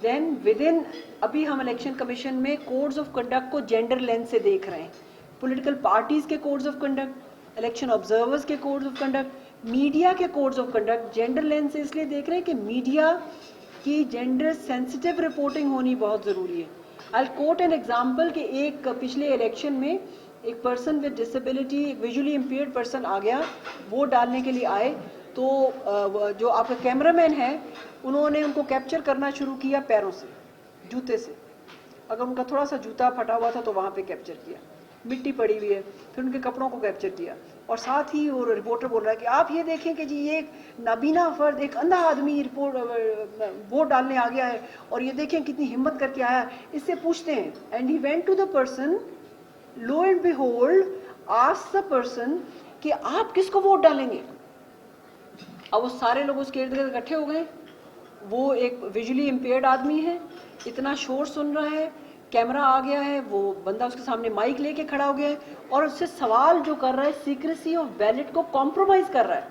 دین ود ان ابھی ہم الیکشن کمیشن میں کوڈز آف کنڈکٹ کو جینڈر لینس سے دیکھ رہے ہیں. پولیٹیکل پارٹیز کے codes of conduct, election observers کے کوڈز آف کنڈکٹ, میڈیا کے codes of conduct gender lens سے اس لیے دیکھ رہے ہیں کہ میڈیا کی جینڈر سینسٹیو رپورٹنگ ہونی بہت ضروری ہے. I'll quote an example کہ ایک پچھلے الیکشن میں ایک پرسن ود ڈسیبلٹی, ایک ویژولی امپیئرڈ پرسن آ گیا, ووٹ ڈالنے کے لیے آئے, تو جو آپ کا کیمرہ مین ہے انہوں نے ان کو کیپچر کرنا شروع کیا پیروں سے, جوتے سے. اگر ان کا تھوڑا سا جوتا پھٹا ہوا تھا تو وہاں پہ کیپچر کیا, مٹی پڑی ہوئی ہے, پھر ان کے کپڑوں کو کیپچر کیا. اور ساتھ ہی وہ رپورٹر بول رہا ہے کہ آپ یہ دیکھیں کہ جی یہ ایک نابینا فرد, ایک اندھا آدمی ووٹ ڈالنے آ گیا ہے, اور یہ دیکھیں کتنی ہمت کر کے آیا. اس سے پوچھتے ہیں, and he went to the person, lo and behold ask the person کہ آپ کس کو ووٹ ڈالیں گے. اب وہ سارے لوگ اس کے ارد گرد اکٹھے ہو گئے. وہ ایک ویژولی امپیئرڈ آدمی ہے, اتنا شور سن رہا ہے, کیمرہ آ گیا ہے, وہ بندہ اس کے سامنے مائک لے کے کھڑا ہو گیا ہے, اور اس سے سوال جو کر رہا ہے سیکریسی آف بیلٹ کو کمپرومائز کر رہا ہے.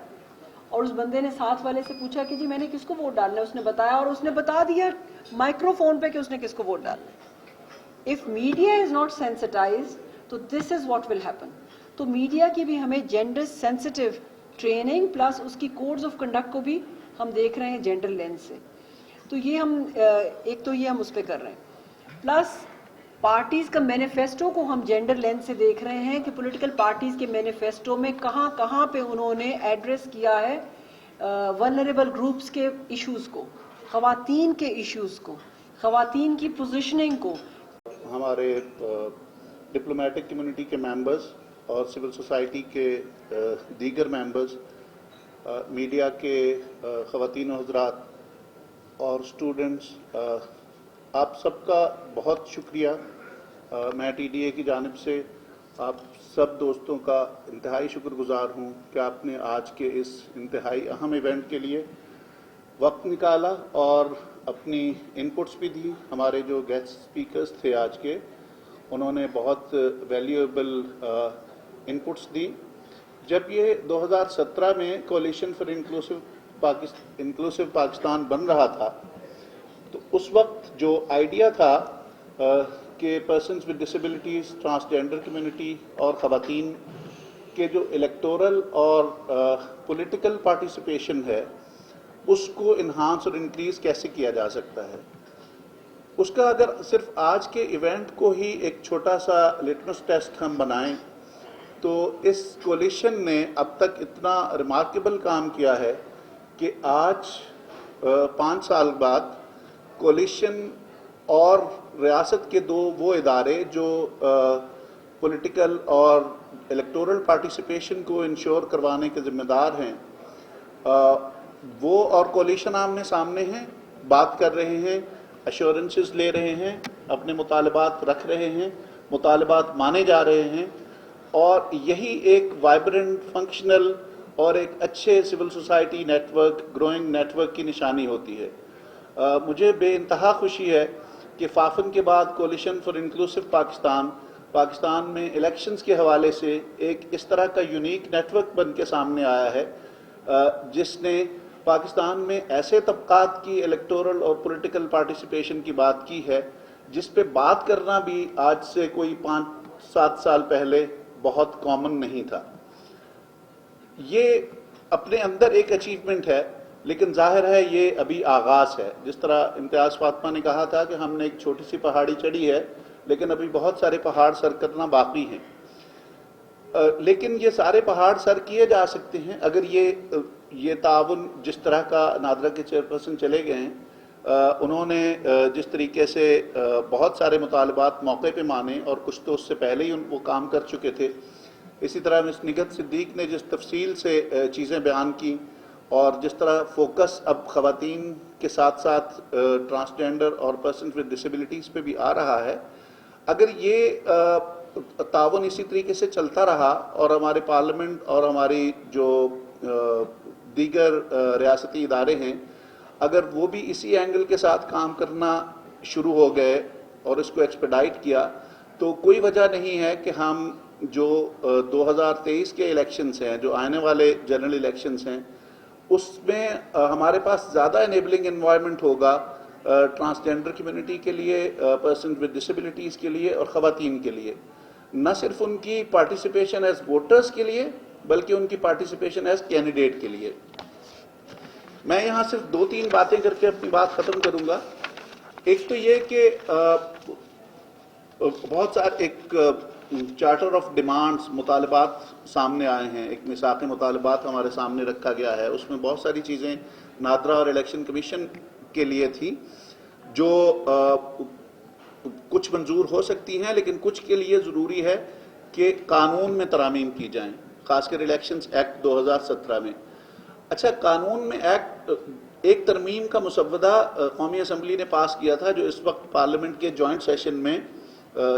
اور اس بندے نے ساتھ والے سے پوچھا کہ جی میں نے کس کو ووٹ ڈالنا ہے, اس نے بتایا, اور اس نے بتا دیا مائکرو فون پہ کہ اس نے کس کو ووٹ ڈالنا ہے. If media is not sensitise تو this is what will happen. تو میڈیا کی بھی ہمیں جینڈر سینسٹیو ٹریننگ پلس اس کی کوڈز آف کنڈکٹ کو بھی ہم دیکھ رہے ہیں جینڈر لینس سے. تو یہ ہم ایک تو یہ ہم اس پہ کر رہے ہیں, پلس پارٹیز کا مینیفیسٹو کو ہم جینڈر لینس سے دیکھ رہے ہیں کہ پولیٹیکل پارٹیز کے مینیفیسٹو میں کہاں کہاں پہ انہوں نے ایڈریس کیا ہے ولنریبل گروپس کے ایشوز کو, خواتین کے ایشوز کو, خواتین کی پوزیشننگ کو. ہمارے ڈپلومیٹک کمیونٹی کے ممبرز اور سول سوسائٹی کے دیگر ممبرز, میڈیا کے خواتین و حضرات اور اسٹوڈنٹس, آپ سب کا بہت شکریہ. میں ٹی ڈی اے کی جانب سے آپ سب دوستوں کا انتہائی شکر گزار ہوں کہ آپ نے آج کے اس انتہائی اہم ایونٹ کے لیے وقت نکالا اور اپنی انپٹس بھی دی. ہمارے جو گیسٹ اسپیکرز تھے آج کے, انہوں نے بہت ویلیویبل انپٹس دی. جب یہ 2017 میں کولیشن فار انکلوسیو پاکستان بن رہا تھا تو اس وقت جو آئیڈیا تھا کہ persons with disabilities, transgender community اور خواتین کے جو الیکٹورل اور پولیٹیکل پارٹیسپیشن ہے اس کو انہانس اور انکریز کیسے کیا جا سکتا ہے, اس کا اگر صرف آج کے ایونٹ کو ہی ایک چھوٹا سا لٹمس ٹیسٹ ہم بنائیں تو اس کولیشن نے اب تک اتنا ریمارکیبل کام کیا ہے کہ آج 5 سال بعد کولیشن اور ریاست کے 2 وہ ادارے جو پولیٹیکل اور الیکٹورل پارٹیسپیشن کو انشور کروانے کے ذمہ دار ہیں، وہ اور کولیشن آمنے سامنے ہیں، بات کر رہے ہیں، ایشورنسز لے رہے ہیں، اپنے مطالبات رکھ رہے ہیں، مطالبات مانے جا رہے ہیں، اور یہی ایک وائبرنٹ، فنکشنل اور ایک اچھے civil society network, growing network کی نشانی ہوتی ہے۔ مجھے بے انتہا خوشی ہے کہ فافن کے بعد کولیشن فار انکلوسو پاکستان میں الیکشنز کے حوالے سے ایک اس طرح کا یونیک نیٹ ورک بن کے سامنے آیا ہے، جس نے پاکستان میں ایسے طبقات کی الیکٹورل اور پولیٹیکل پارٹیسپیشن کی بات کی ہے جس پہ بات کرنا بھی آج سے کوئی 5-7 سال پہلے بہت کامن نہیں تھا۔ یہ اپنے اندر ایک اچیومنٹ ہے، لیکن ظاہر ہے یہ ابھی آغاز ہے۔ جس طرح امتیاز فاطمہ نے کہا تھا کہ ہم نے ایک چھوٹی سی پہاڑی چڑھی ہے، لیکن ابھی بہت سارے پہاڑ سر کرنا باقی ہیں، لیکن یہ سارے پہاڑ سر کیے جا سکتے ہیں اگر یہ تعاون جس طرح کا نادرا کے چیئرپرسن چلے گئے ہیں، انہوں نے جس طریقے سے بہت سارے مطالبات موقع پہ مانے اور کچھ تو اس سے پہلے ہی وہ کام کر چکے تھے، اسی طرح مس نگہت صدیق نے جس تفصیل سے چیزیں بیان کی، اور جس طرح فوکس اب خواتین کے ساتھ ساتھ ٹرانسجینڈر اور پرسنز ود ڈسیبلٹیز پہ بھی آ رہا ہے، اگر یہ تعاون اسی طریقے سے چلتا رہا اور ہمارے پارلیمنٹ اور ہماری جو دیگر ریاستی ادارے ہیں اگر وہ بھی اسی اینگل کے ساتھ کام کرنا شروع ہو گئے اور اس کو ایکسپیڈائٹ کیا، تو کوئی وجہ نہیں ہے کہ ہم جو 2023 کے الیکشنز ہیں، جو آنے والے جنرل الیکشنز ہیں، اس میں ہمارے پاس زیادہ انیبلنگ انوائرمنٹ ہوگا ٹرانسجینڈر کمیونٹی کے لیے، پرسن ود ڈسیبلٹیز کے لیے اور خواتین کے لیے، نہ صرف ان کی پارٹیسپیشن ایز ووٹرز کے لیے بلکہ ان کی پارٹیسپیشن ایز کینڈیڈیٹ کے لیے۔ میں یہاں صرف 2-3 باتیں کر کے اپنی بات ختم کروں گا۔ ایک تو یہ کہ بہت سارے ایک چارٹر آف ڈیمانڈز، مطالبات سامنے آئے ہیں، ایک میثاق مطالبات ہمارے سامنے رکھا گیا ہے، اس میں بہت ساری چیزیں نادرا اور الیکشن کمیشن کے لیے تھی جو کچھ منظور ہو سکتی ہیں، لیکن کچھ کے لیے ضروری ہے کہ قانون میں ترامیم کی جائیں، خاص کر الیکشنز ایکٹ 2017 میں۔ اچھا، قانون میں ایک ترمیم کا مسودہ قومی اسمبلی نے پاس کیا تھا جو اس وقت پارلیمنٹ کے جوائنٹ سیشن میں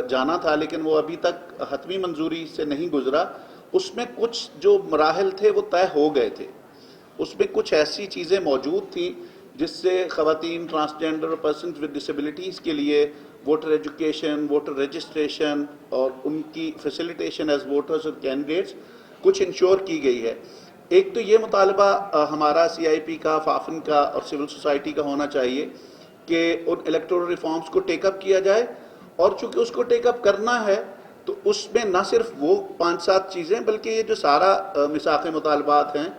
جانا تھا، لیکن وہ ابھی تک حتمی منظوری سے نہیں گزرا۔ اس میں کچھ جو مراحل تھے وہ طے ہو گئے تھے، اس میں کچھ ایسی چیزیں موجود تھیں جس سے خواتین، ٹرانسجینڈر اور پرسنز ود ڈسیبلٹیز کے لیے ووٹر ایجوکیشن، ووٹر رجسٹریشن اور ان کی فیسیلیٹیشن ایز ووٹرز اور کینڈیڈیٹس کچھ انشور کی گئی ہے۔ ایک تو یہ مطالبہ ہمارا سی آئی پی کا، فافن کا اور سول سوسائٹی کا ہونا چاہیے کہ ان الیکٹورل ریفارمز کو ٹیک اپ کیا جائے، اور چونکہ اس کو ٹیک اپ کرنا ہے تو اس میں نہ صرف وہ 5-7 چیزیں بلکہ یہ جو سارا میثاق مطالبات ہیں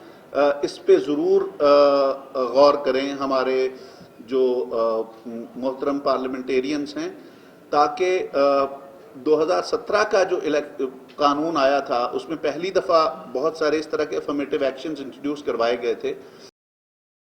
اس پہ ضرور غور کریں ہمارے جو محترم پارلیمنٹیرینز ہیں، تاکہ 2017 کا جو قانون آیا تھا اس میں پہلی دفعہ بہت سارے اس طرح کے افرمیٹیو ایکشنز انٹروڈیوس کروائے گئے تھے۔